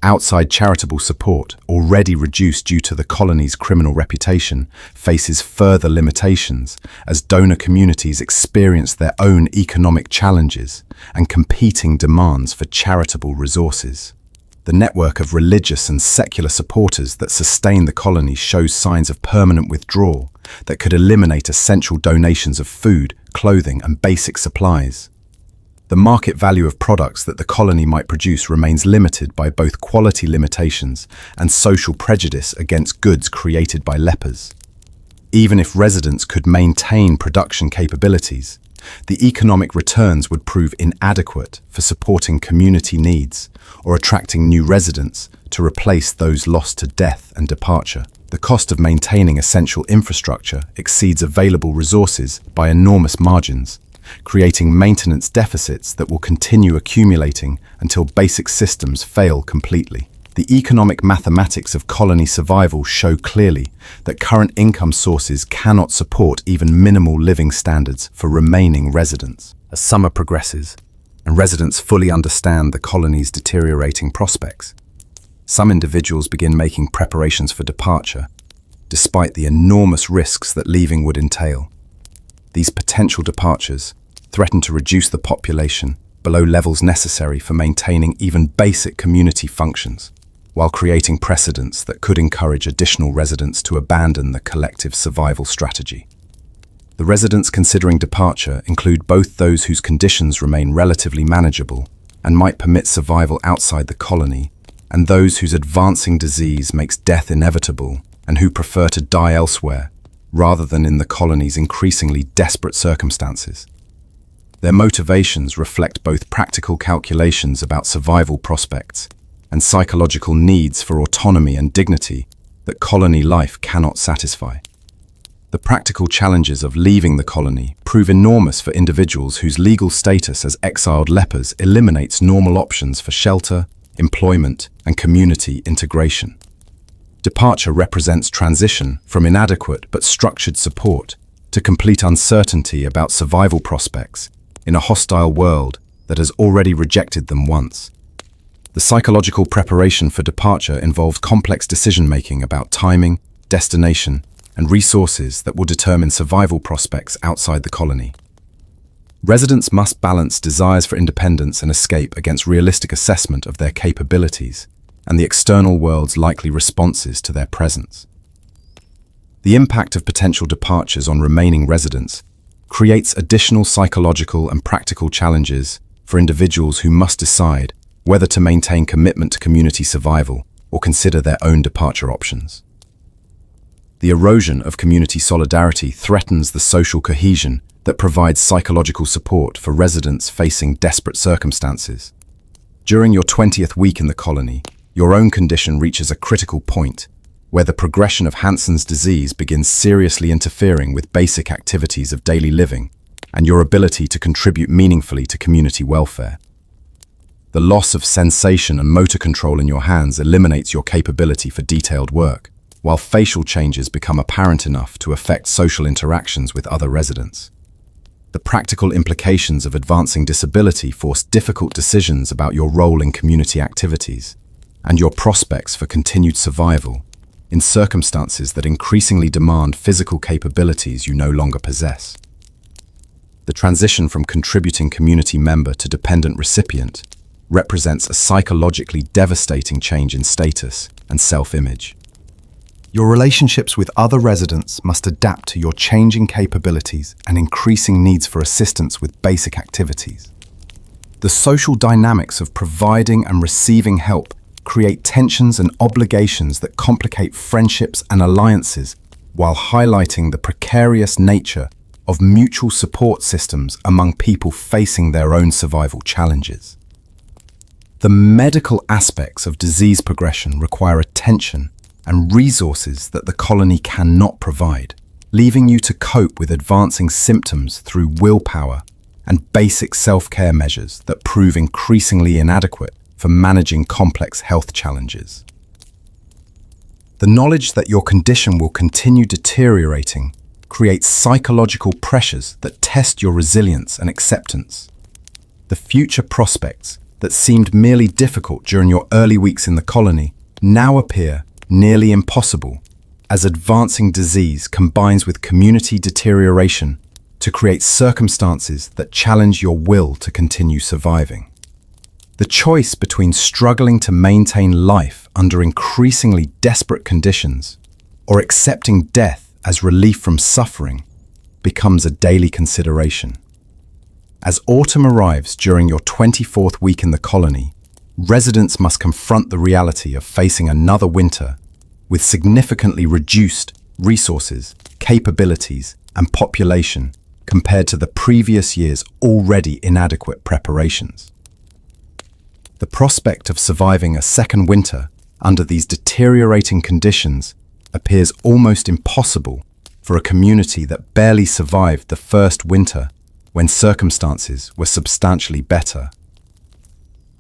Outside charitable support, already reduced due to the colony's criminal reputation, faces further limitations as donor communities experience their own economic challenges and competing demands for charitable resources. The network of religious and secular supporters that sustain the colony shows signs of permanent withdrawal that could eliminate essential donations of food, clothing, and basic supplies. The market value of products that the colony might produce remains limited by both quality limitations and social prejudice against goods created by lepers. Even if residents could maintain production capabilities, the economic returns would prove inadequate for supporting community needs or attracting new residents to replace those lost to death and departure. The cost of maintaining essential infrastructure exceeds available resources by enormous margins, creating maintenance deficits that will continue accumulating until basic systems fail completely. The economic mathematics of colony survival show clearly that current income sources cannot support even minimal living standards for remaining residents. As summer progresses, and residents fully understand the colony's deteriorating prospects, some individuals begin making preparations for departure, despite the enormous risks that leaving would entail. These potential departures threaten to reduce the population below levels necessary for maintaining even basic community functions, while creating precedents that could encourage additional residents to abandon the collective survival strategy. The residents considering departure include both those whose conditions remain relatively manageable and might permit survival outside the colony, and those whose advancing disease makes death inevitable and who prefer to die elsewhere rather than in the colony's increasingly desperate circumstances. Their motivations reflect both practical calculations about survival prospects and psychological needs for autonomy and dignity that colony life cannot satisfy. The practical challenges of leaving the colony prove enormous for individuals whose legal status as exiled lepers eliminates normal options for shelter, employment, and community integration. Departure represents transition from inadequate but structured support to complete uncertainty about survival prospects in a hostile world that has already rejected them once. The psychological preparation for departure involves complex decision-making about timing, destination, and resources that will determine survival prospects outside the colony. Residents must balance desires for independence and escape against realistic assessment of their capabilities and the external world's likely responses to their presence. The impact of potential departures on remaining residents creates additional psychological and practical challenges for individuals who must decide whether to maintain commitment to community survival or consider their own departure options. The erosion of community solidarity threatens the social cohesion that provides psychological support for residents facing desperate circumstances. During your 20th week in the colony, your own condition reaches a critical point where the progression of Hansen's disease begins seriously interfering with basic activities of daily living and your ability to contribute meaningfully to community welfare. The loss of sensation and motor control in your hands eliminates your capability for detailed work, while facial changes become apparent enough to affect social interactions with other residents. The practical implications of advancing disability force difficult decisions about your role in community activities and your prospects for continued survival in circumstances that increasingly demand physical capabilities you no longer possess. The transition from contributing community member to dependent recipient represents a psychologically devastating change in status and self-image. Your relationships with other residents must adapt to your changing capabilities and increasing needs for assistance with basic activities. The social dynamics of providing and receiving help create tensions and obligations that complicate friendships and alliances while highlighting the precarious nature of mutual support systems among people facing their own survival challenges. The medical aspects of disease progression require attention and resources that the colony cannot provide, leaving you to cope with advancing symptoms through willpower and basic self-care measures that prove increasingly inadequate for managing complex health challenges. The knowledge that your condition will continue deteriorating creates psychological pressures that test your resilience and acceptance. The future prospects that seemed merely difficult during your early weeks in the colony now appear nearly impossible as advancing disease combines with community deterioration to create circumstances that challenge your will to continue surviving. The choice between struggling to maintain life under increasingly desperate conditions or accepting death as relief from suffering becomes a daily consideration. As autumn arrives during your 24th week in the colony, residents must confront the reality of facing another winter with significantly reduced resources, capabilities, and population compared to the previous year's already inadequate preparations. The prospect of surviving a second winter under these deteriorating conditions appears almost impossible for a community that barely survived the first winter when circumstances were substantially better.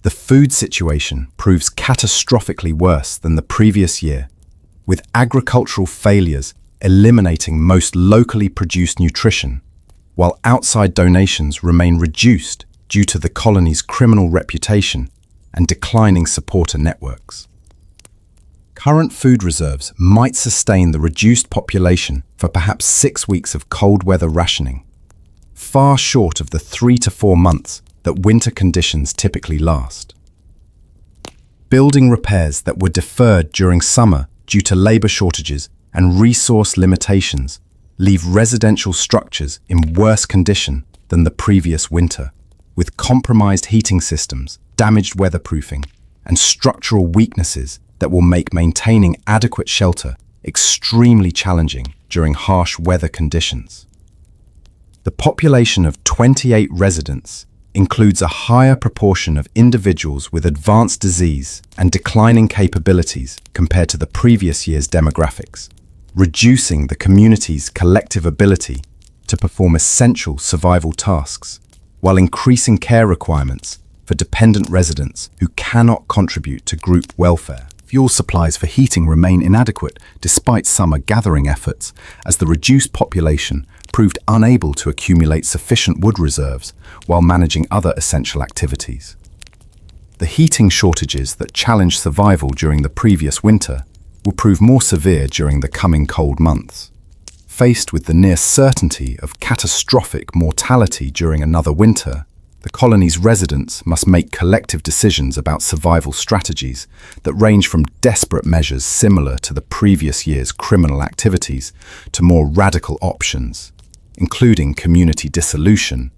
The food situation proves catastrophically worse than the previous year, with agricultural failures eliminating most locally produced nutrition, while outside donations remain reduced due to the colony's criminal reputation and declining supporter networks. Current food reserves might sustain the reduced population for perhaps 6 weeks of cold weather rationing, far short of the 3 to 4 months that winter conditions typically last. Building repairs that were deferred during summer due to labor shortages and resource limitations leave residential structures in worse condition than the previous winter, with compromised heating systems, damaged weatherproofing, and structural weaknesses that will make maintaining adequate shelter extremely challenging during harsh weather conditions. The population of 28 residents includes a higher proportion of individuals with advanced disease and declining capabilities compared to the previous year's demographics, reducing the community's collective ability to perform essential survival tasks, while increasing care requirements for dependent residents who cannot contribute to group welfare. Fuel supplies for heating remain inadequate despite summer gathering efforts, as the reduced population proved unable to accumulate sufficient wood reserves while managing other essential activities. The heating shortages that challenged survival during the previous winter will prove more severe during the coming cold months. Faced with the near certainty of catastrophic mortality during another winter, the colony's residents must make collective decisions about survival strategies that range from desperate measures similar to the previous year's criminal activities to more radical options, including community dissolution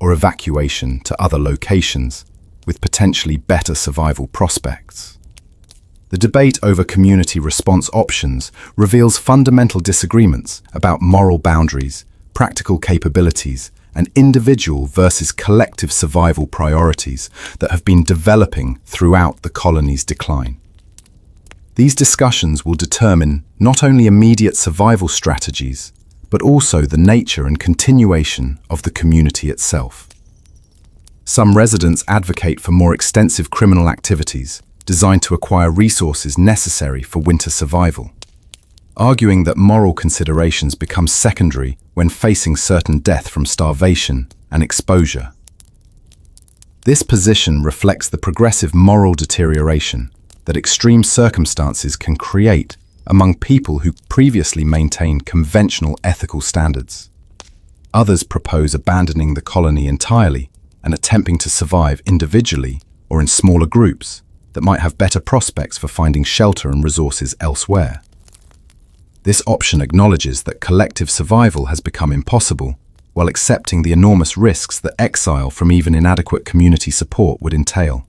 or evacuation to other locations with potentially better survival prospects. The debate over community response options reveals fundamental disagreements about moral boundaries, practical capabilities, and individual versus collective survival priorities that have been developing throughout the colony's decline. These discussions will determine not only immediate survival strategies, but also the nature and continuation of the community itself. Some residents advocate for more extensive criminal activities designed to acquire resources necessary for winter survival, arguing that moral considerations become secondary when facing certain death from starvation and exposure. This position reflects the progressive moral deterioration that extreme circumstances can create among people who previously maintained conventional ethical standards. Others propose abandoning the colony entirely and attempting to survive individually or in smaller groups that might have better prospects for finding shelter and resources elsewhere. This option acknowledges that collective survival has become impossible, while accepting the enormous risks that exile from even inadequate community support would entail.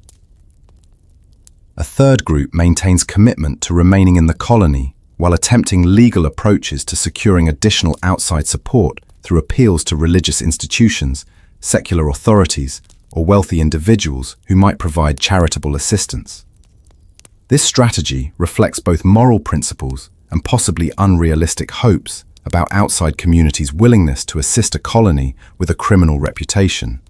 A third group maintains commitment to remaining in the colony while attempting legal approaches to securing additional outside support through appeals to religious institutions, secular authorities, or wealthy individuals who might provide charitable assistance. This strategy reflects both moral principles and possibly unrealistic hopes about outside communities' willingness to assist a colony with a criminal reputation.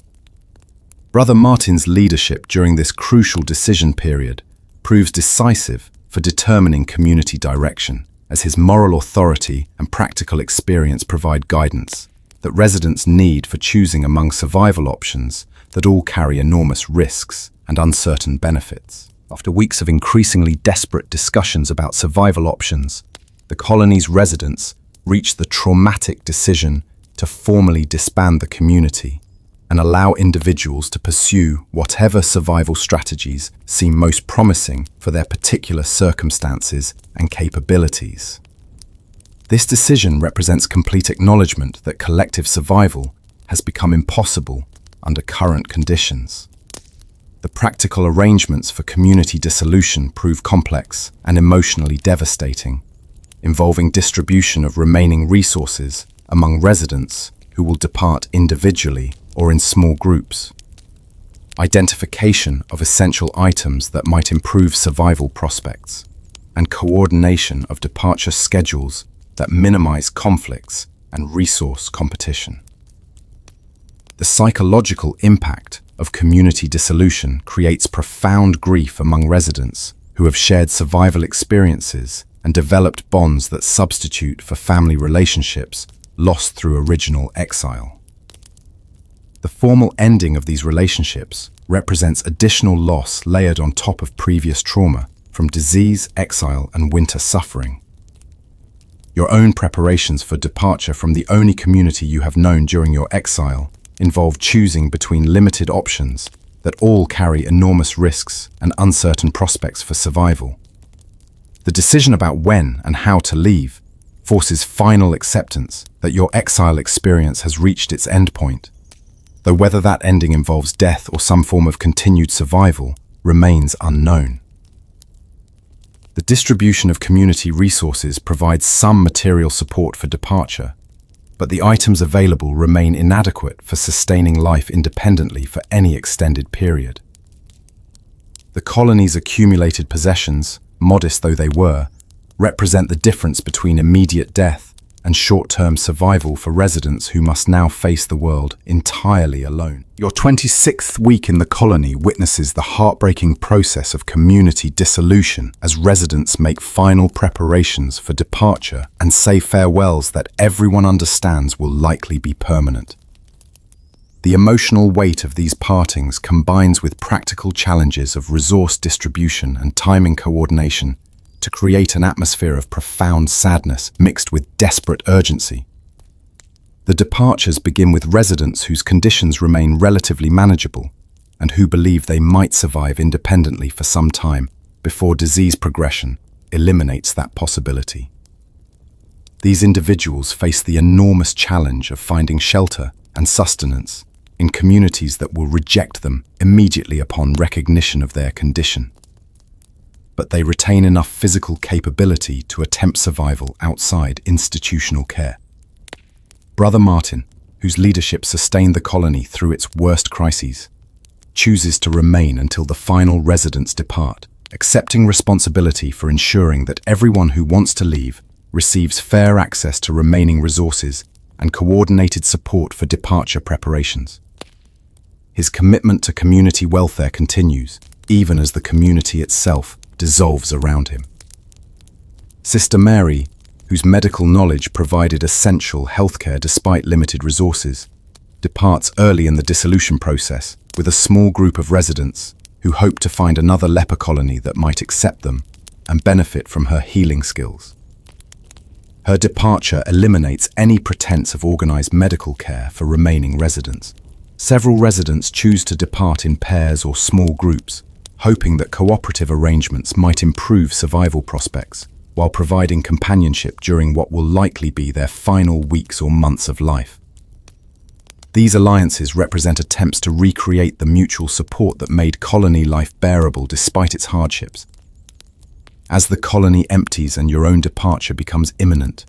Brother Martin's leadership during this crucial decision period proves decisive for determining community direction, as his moral authority and practical experience provide guidance that residents need for choosing among survival options that all carry enormous risks and uncertain benefits. After weeks of increasingly desperate discussions about survival options, the colony's residents reached the traumatic decision to formally disband the community and allow individuals to pursue whatever survival strategies seem most promising for their particular circumstances and capabilities. This decision represents complete acknowledgement that collective survival has become impossible under current conditions. The practical arrangements for community dissolution prove complex and emotionally devastating, involving distribution of remaining resources among residents who will depart individually or in small groups, identification of essential items that might improve survival prospects, and coordination of departure schedules that minimize conflicts and resource competition. The psychological impact of community dissolution creates profound grief among residents who have shared survival experiences and developed bonds that substitute for family relationships lost through original exile. The formal ending of these relationships represents additional loss layered on top of previous trauma from disease, exile, and winter suffering. Your own preparations for departure from the only community you have known during your exile involve choosing between limited options that all carry enormous risks and uncertain prospects for survival. The decision about when and how to leave forces final acceptance that your exile experience has reached its endpoint, though whether that ending involves death or some form of continued survival remains unknown. The distribution of community resources provides some material support for departure, but the items available remain inadequate for sustaining life independently for any extended period. The colony's accumulated possessions, modest though they were, represent the difference between immediate death and short-term survival for residents who must now face the world entirely alone. Your 26th week in the colony witnesses the heartbreaking process of community dissolution as residents make final preparations for departure and say farewells that everyone understands will likely be permanent. The emotional weight of these partings combines with practical challenges of resource distribution and timing coordination to create an atmosphere of profound sadness mixed with desperate urgency. The departures begin with residents whose conditions remain relatively manageable and who believe they might survive independently for some time before disease progression eliminates that possibility. These individuals face the enormous challenge of finding shelter and sustenance in communities that will reject them immediately upon recognition of their condition. But they retain enough physical capability to attempt survival outside institutional care. Brother Martin, whose leadership sustained the colony through its worst crises, chooses to remain until the final residents depart, accepting responsibility for ensuring that everyone who wants to leave receives fair access to remaining resources and coordinated support for departure preparations. His commitment to community welfare continues, even as the community itself dissolves around him. Sister Mary, whose medical knowledge provided essential healthcare despite limited resources, departs early in the dissolution process with a small group of residents who hope to find another leper colony that might accept them and benefit from her healing skills. Her departure eliminates any pretense of organized medical care for remaining residents. Several residents choose to depart in pairs or small groups, hoping that cooperative arrangements might improve survival prospects while providing companionship during what will likely be their final weeks or months of life. These alliances represent attempts to recreate the mutual support that made colony life bearable despite its hardships. As the colony empties and your own departure becomes imminent,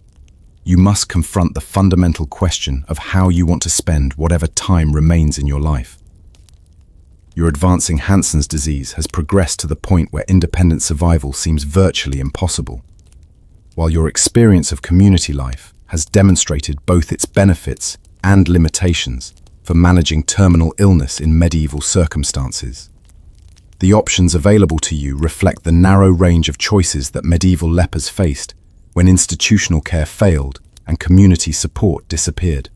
you must confront the fundamental question of how you want to spend whatever time remains in your life. Your advancing Hansen's disease has progressed to the point where independent survival seems virtually impossible, while your experience of community life has demonstrated both its benefits and limitations for managing terminal illness in medieval circumstances. The options available to you reflect the narrow range of choices that medieval lepers faced when institutional care failed and community support disappeared.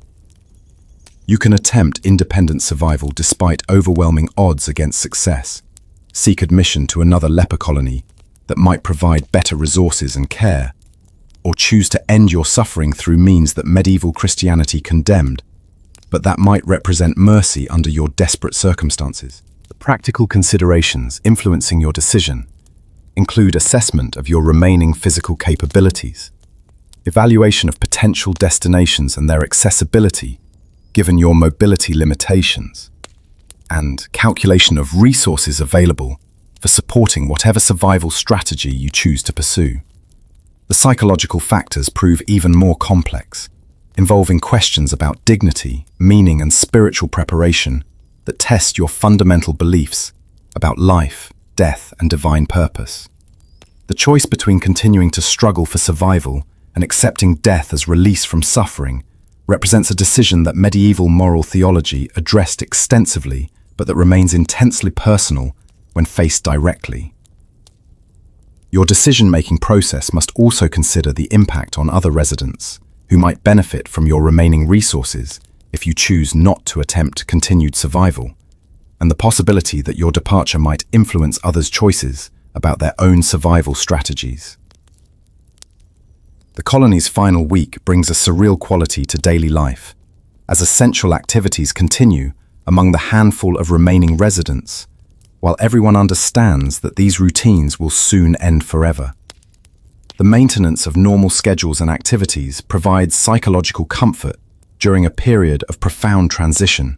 You can attempt independent survival despite overwhelming odds against success, seek admission to another leper colony that might provide better resources and care, or choose to end your suffering through means that medieval Christianity condemned, but that might represent mercy under your desperate circumstances. The practical considerations influencing your decision include assessment of your remaining physical capabilities, evaluation of potential destinations and their accessibility given your mobility limitations, and calculation of resources available for supporting whatever survival strategy you choose to pursue. The psychological factors prove even more complex, involving questions about dignity, meaning, and spiritual preparation that test your fundamental beliefs about life, death, and divine purpose. The choice between continuing to struggle for survival and accepting death as release from suffering represents a decision that medieval moral theology addressed extensively, but that remains intensely personal when faced directly. Your decision-making process must also consider the impact on other residents who might benefit from your remaining resources if you choose not to attempt continued survival, and the possibility that your departure might influence others' choices about their own survival strategies. The colony's final week brings a surreal quality to daily life, as essential activities continue among the handful of remaining residents, while everyone understands that these routines will soon end forever. The maintenance of normal schedules and activities provides psychological comfort during a period of profound transition,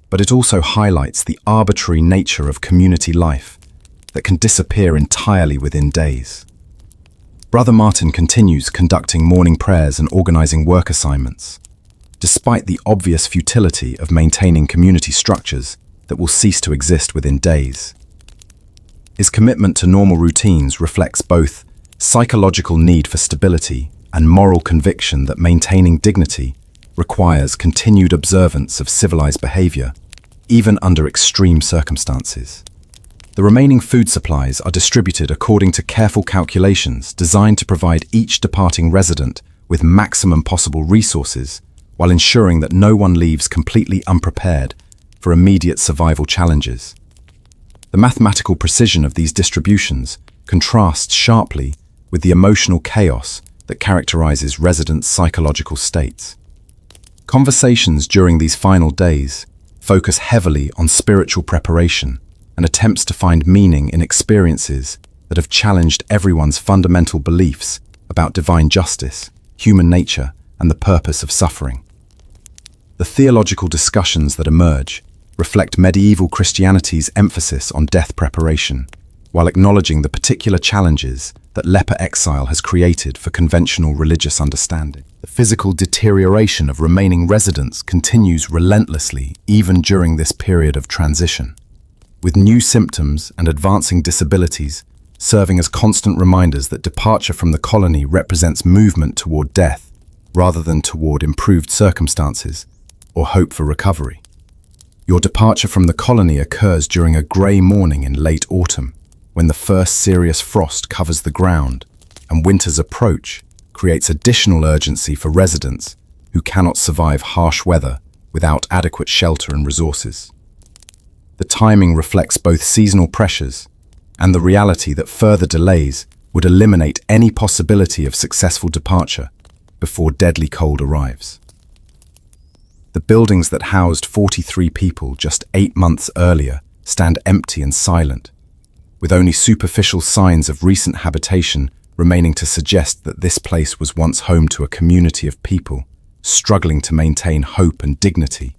but it also highlights the arbitrary nature of community life that can disappear entirely within days. Brother Martin continues conducting morning prayers and organizing work assignments, despite the obvious futility of maintaining community structures that will cease to exist within days. His commitment to normal routines reflects both psychological need for stability and moral conviction that maintaining dignity requires continued observance of civilized behavior, even under extreme circumstances. The remaining food supplies are distributed according to careful calculations designed to provide each departing resident with maximum possible resources, while ensuring that no one leaves completely unprepared for immediate survival challenges. The mathematical precision of these distributions contrasts sharply with the emotional chaos that characterizes residents' psychological states. Conversations during these final days focus heavily on spiritual preparation and attempts to find meaning in experiences that have challenged everyone's fundamental beliefs about divine justice, human nature, and the purpose of suffering. The theological discussions that emerge reflect medieval Christianity's emphasis on death preparation, while acknowledging the particular challenges that leper exile has created for conventional religious understanding. The physical deterioration of remaining residents continues relentlessly even during this period of transition, with new symptoms and advancing disabilities serving as constant reminders that departure from the colony represents movement toward death rather than toward improved circumstances or hope for recovery. Your departure from the colony occurs during a grey morning in late autumn, when the first serious frost covers the ground and winter's approach creates additional urgency for residents who cannot survive harsh weather without adequate shelter and resources. The timing reflects both seasonal pressures and the reality that further delays would eliminate any possibility of successful departure before deadly cold arrives. The buildings that housed 43 people just 8 months earlier stand empty and silent, with only superficial signs of recent habitation remaining to suggest that this place was once home to a community of people struggling to maintain hope and dignity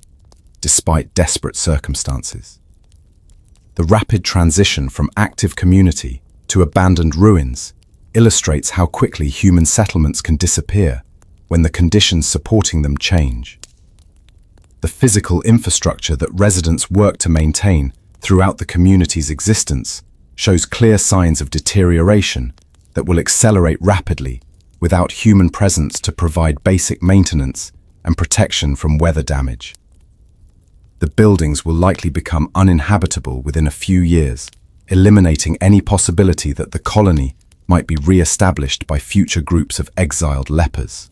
despite desperate circumstances. The rapid transition from active community to abandoned ruins illustrates how quickly human settlements can disappear when the conditions supporting them change. The physical infrastructure that residents work to maintain throughout the community's existence shows clear signs of deterioration that will accelerate rapidly without human presence to provide basic maintenance and protection from weather damage. The buildings will likely become uninhabitable within a few years, eliminating any possibility that the colony might be re-established by future groups of exiled lepers.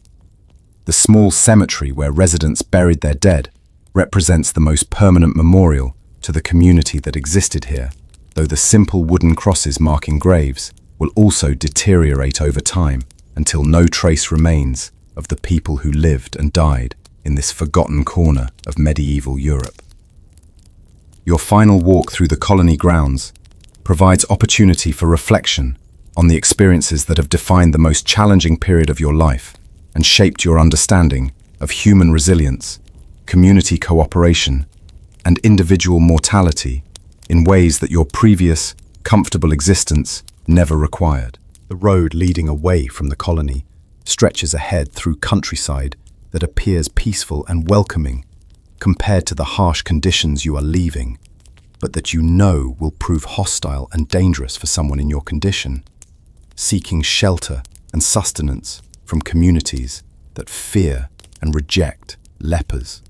The small cemetery where residents buried their dead represents the most permanent memorial to the community that existed here, though the simple wooden crosses marking graves will also deteriorate over time until no trace remains of the people who lived and died in this forgotten corner of medieval Europe. Your final walk through the colony grounds provides opportunity for reflection on the experiences that have defined the most challenging period of your life and shaped your understanding of human resilience, community cooperation, and individual mortality in ways that your previous, comfortable existence never required. The road leading away from the colony stretches ahead through countryside that appears peaceful and welcoming compared to the harsh conditions you are leaving, but that you know will prove hostile and dangerous for someone in your condition, seeking shelter and sustenance from communities that fear and reject lepers.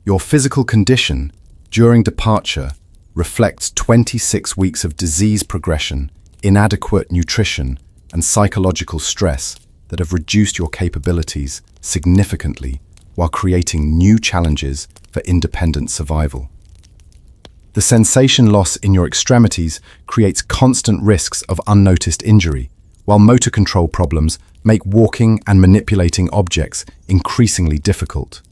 Your physical condition during departure reflects 26 weeks of disease progression, inadequate nutrition, and psychological stress that have reduced your capabilities significantly while creating new challenges for independent survival. The sensation loss in your extremities creates constant risks of unnoticed injury, while motor control problems make walking and manipulating objects increasingly difficult.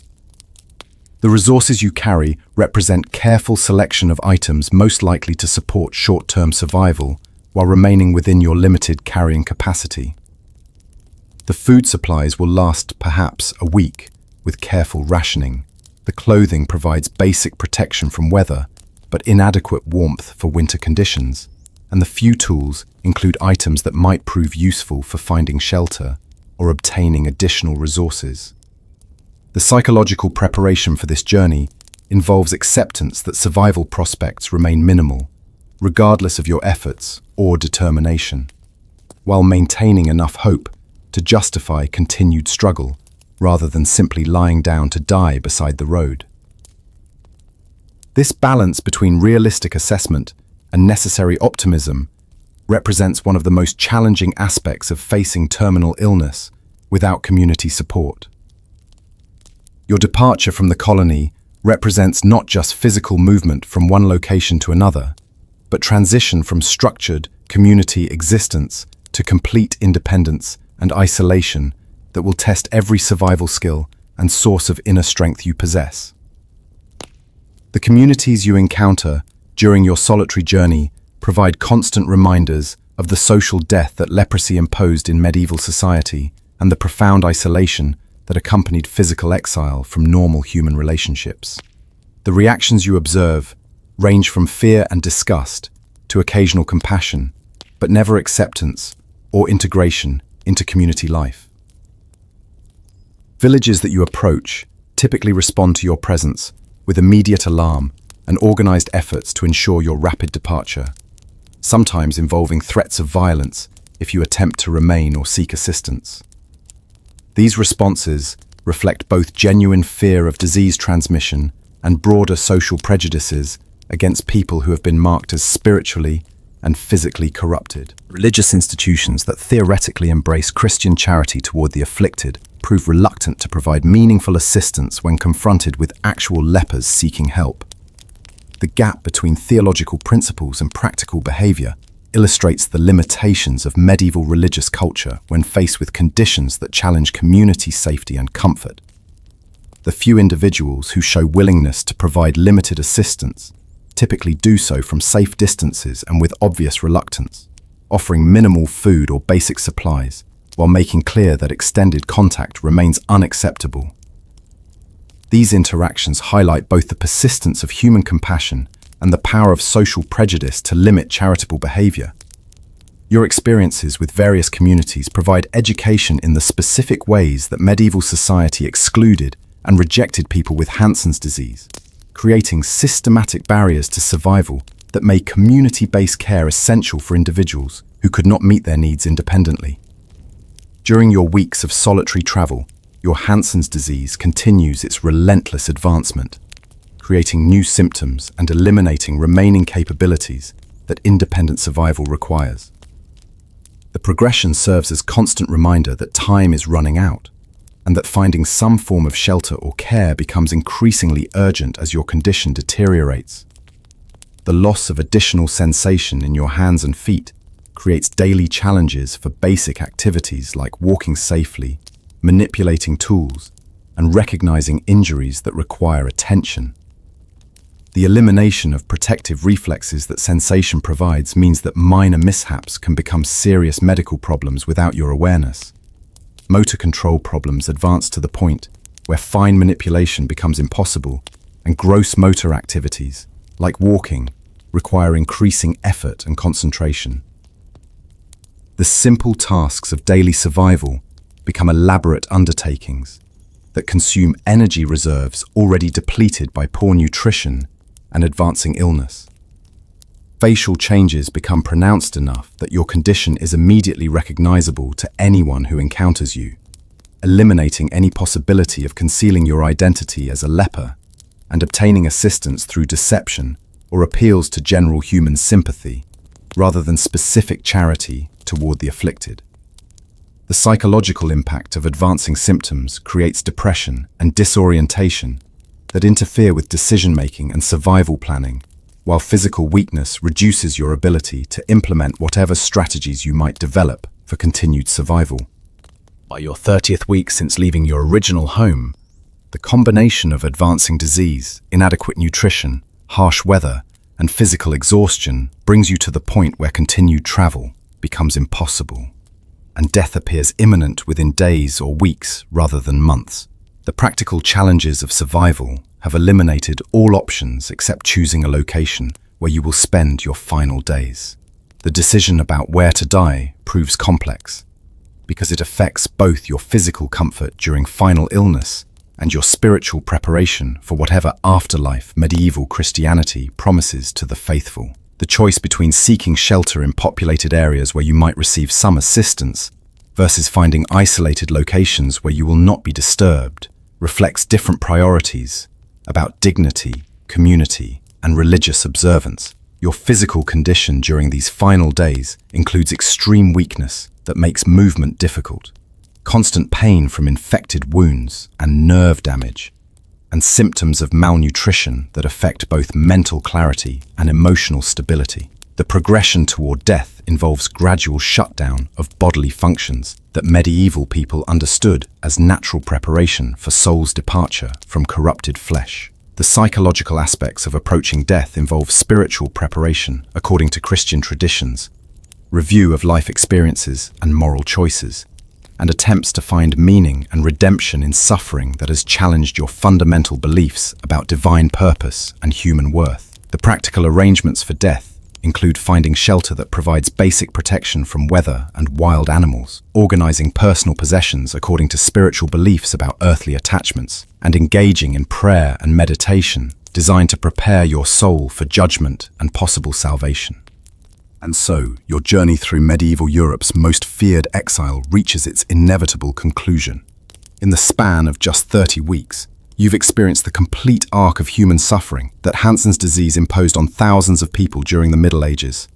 The resources you carry represent careful selection of items most likely to support short-term survival while remaining within your limited carrying capacity. The food supplies will last perhaps a week with careful rationing. The clothing provides basic protection from weather, but inadequate warmth for winter conditions, and the few tools include items that might prove useful for finding shelter or obtaining additional resources. The psychological preparation for this journey involves acceptance that survival prospects remain minimal, regardless of your efforts or determination, while maintaining enough hope to justify continued struggle rather than simply lying down to die beside the road. This balance between realistic assessment and necessary optimism represents one of the most challenging aspects of facing terminal illness without community support. Your departure from the colony represents not just physical movement from one location to another, but transition from structured community existence to complete independence and isolation that will test every survival skill and source of inner strength you possess. The communities you encounter during your solitary journey provide constant reminders of the social death that leprosy imposed in medieval society and the profound isolation that accompanied physical exile from normal human relationships. The reactions you observe range from fear and disgust to occasional compassion, but never acceptance or integration into community life. Villages that you approach typically respond to your presence with immediate alarm and organized efforts to ensure your rapid departure, sometimes involving threats of violence if you attempt to remain or seek assistance. These responses reflect both genuine fear of disease transmission and broader social prejudices against people who have been marked as spiritually and physically corrupted. Religious institutions that theoretically embrace Christian charity toward the afflicted prove reluctant to provide meaningful assistance when confronted with actual lepers seeking help. The gap between theological principles and practical behavior illustrates the limitations of medieval religious culture when faced with conditions that challenge community safety and comfort. The few individuals who show willingness to provide limited assistance typically do so from safe distances and with obvious reluctance, offering minimal food or basic supplies, while making clear that extended contact remains unacceptable. These interactions highlight both the persistence of human compassion and the power of social prejudice to limit charitable behavior. Your experiences with various communities provide education in the specific ways that medieval society excluded and rejected people with Hansen's disease, creating systematic barriers to survival that made community-based care essential for individuals who could not meet their needs independently. During your weeks of solitary travel, your Hansen's disease continues its relentless advancement, creating new symptoms and eliminating remaining capabilities that independent survival requires. The progression serves as constant reminder that time is running out, and that finding some form of shelter or care becomes increasingly urgent as your condition deteriorates. The loss of additional sensation in your hands and feet creates daily challenges for basic activities like walking safely, manipulating tools, and recognizing injuries that require attention. The elimination of protective reflexes that sensation provides means that minor mishaps can become serious medical problems without your awareness. Motor control problems advance to the point where fine manipulation becomes impossible, and gross motor activities, like walking, require increasing effort and concentration. The simple tasks of daily survival become elaborate undertakings that consume energy reserves already depleted by poor nutrition and advancing illness. Facial changes become pronounced enough that your condition is immediately recognizable to anyone who encounters you, eliminating any possibility of concealing your identity as a leper and obtaining assistance through deception or appeals to general human sympathy, rather than specific charity toward the afflicted. The psychological impact of advancing symptoms creates depression and disorientation that interfere with decision-making and survival planning, while physical weakness reduces your ability to implement whatever strategies you might develop for continued survival. By your 30th week since leaving your original home, the combination of advancing disease, inadequate nutrition, harsh weather, and physical exhaustion brings you to the point where continued travel becomes impossible, and death appears imminent within days or weeks rather than months. The practical challenges of survival have eliminated all options except choosing a location where you will spend your final days. The decision about where to die proves complex, because it affects both your physical comfort during final illness and your spiritual preparation for whatever afterlife medieval Christianity promises to the faithful. The choice between seeking shelter in populated areas where you might receive some assistance versus finding isolated locations where you will not be disturbed reflects different priorities about dignity, community, and religious observance. Your physical condition during these final days includes extreme weakness that makes movement difficult, constant pain from infected wounds and nerve damage, and symptoms of malnutrition that affect both mental clarity and emotional stability. The progression toward death involves gradual shutdown of bodily functions that medieval people understood as natural preparation for soul's departure from corrupted flesh. The psychological aspects of approaching death involve spiritual preparation according to Christian traditions, review of life experiences and moral choices, and attempts to find meaning and redemption in suffering that has challenged your fundamental beliefs about divine purpose and human worth. The practical arrangements for death include finding shelter that provides basic protection from weather and wild animals, organizing personal possessions according to spiritual beliefs about earthly attachments, and engaging in prayer and meditation designed to prepare your soul for judgment and possible salvation. And so, your journey through medieval Europe's most feared exile reaches its inevitable conclusion. In the span of just 30 weeks, you've experienced the complete arc of human suffering that Hansen's disease imposed on thousands of people during the Middle Ages,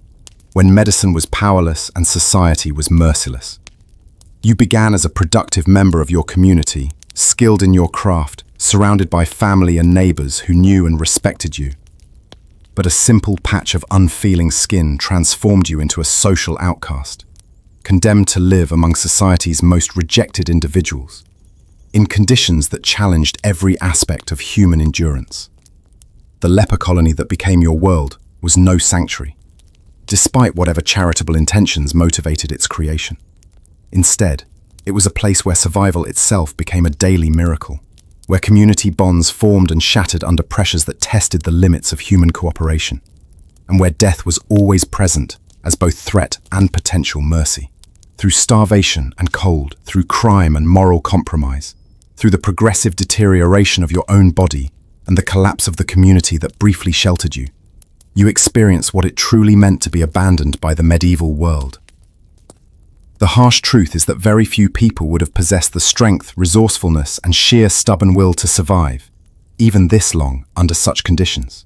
when medicine was powerless and society was merciless. You began as a productive member of your community, skilled in your craft, surrounded by family and neighbors who knew and respected you. But a simple patch of unfeeling skin transformed you into a social outcast, condemned to live among society's most rejected individuals, in conditions that challenged every aspect of human endurance. The leper colony that became your world was no sanctuary, despite whatever charitable intentions motivated its creation. Instead, it was a place where survival itself became a daily miracle, where community bonds formed and shattered under pressures that tested the limits of human cooperation, and where death was always present as both threat and potential mercy. Through starvation and cold, through crime and moral compromise, through the progressive deterioration of your own body and the collapse of the community that briefly sheltered you, you experience what it truly meant to be abandoned by the medieval world. The harsh truth is that very few people would have possessed the strength, resourcefulness, and sheer stubborn will to survive, even this long, under such conditions.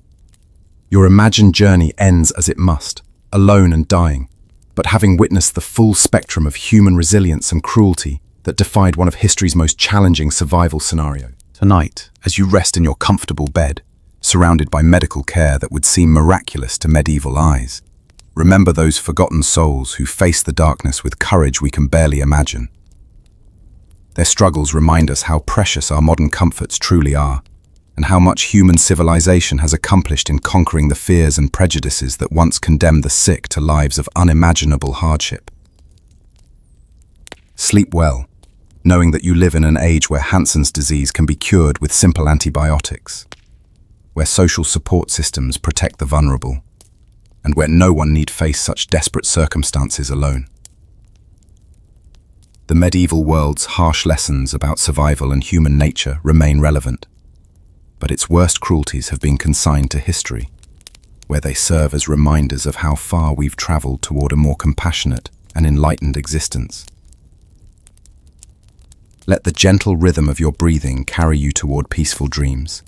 Your imagined journey ends as it must, alone and dying, but having witnessed the full spectrum of human resilience and cruelty that defied one of history's most challenging survival scenarios. Tonight, as you rest in your comfortable bed, surrounded by medical care that would seem miraculous to medieval eyes, remember those forgotten souls who face the darkness with courage we can barely imagine. Their struggles remind us how precious our modern comforts truly are, and how much human civilization has accomplished in conquering the fears and prejudices that once condemned the sick to lives of unimaginable hardship. Sleep well, knowing that you live in an age where Hansen's disease can be cured with simple antibiotics. where social support systems protect the vulnerable, and where no one need face such desperate circumstances alone. The medieval world's harsh lessons about survival and human nature remain relevant, but its worst cruelties have been consigned to history, where they serve as reminders of how far we've traveled toward a more compassionate and enlightened existence. Let the gentle rhythm of your breathing carry you toward peaceful dreams,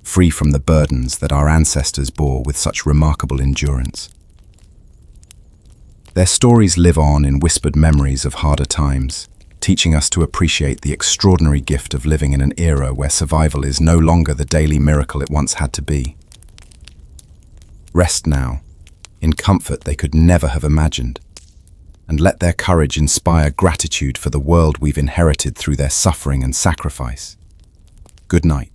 free from the burdens that our ancestors bore with such remarkable endurance. Their stories live on in whispered memories of harder times, teaching us to appreciate the extraordinary gift of living in an era where survival is no longer the daily miracle it once had to be. Rest now, in comfort they could never have imagined, and let their courage inspire gratitude for the world we've inherited through their suffering and sacrifice. Good night.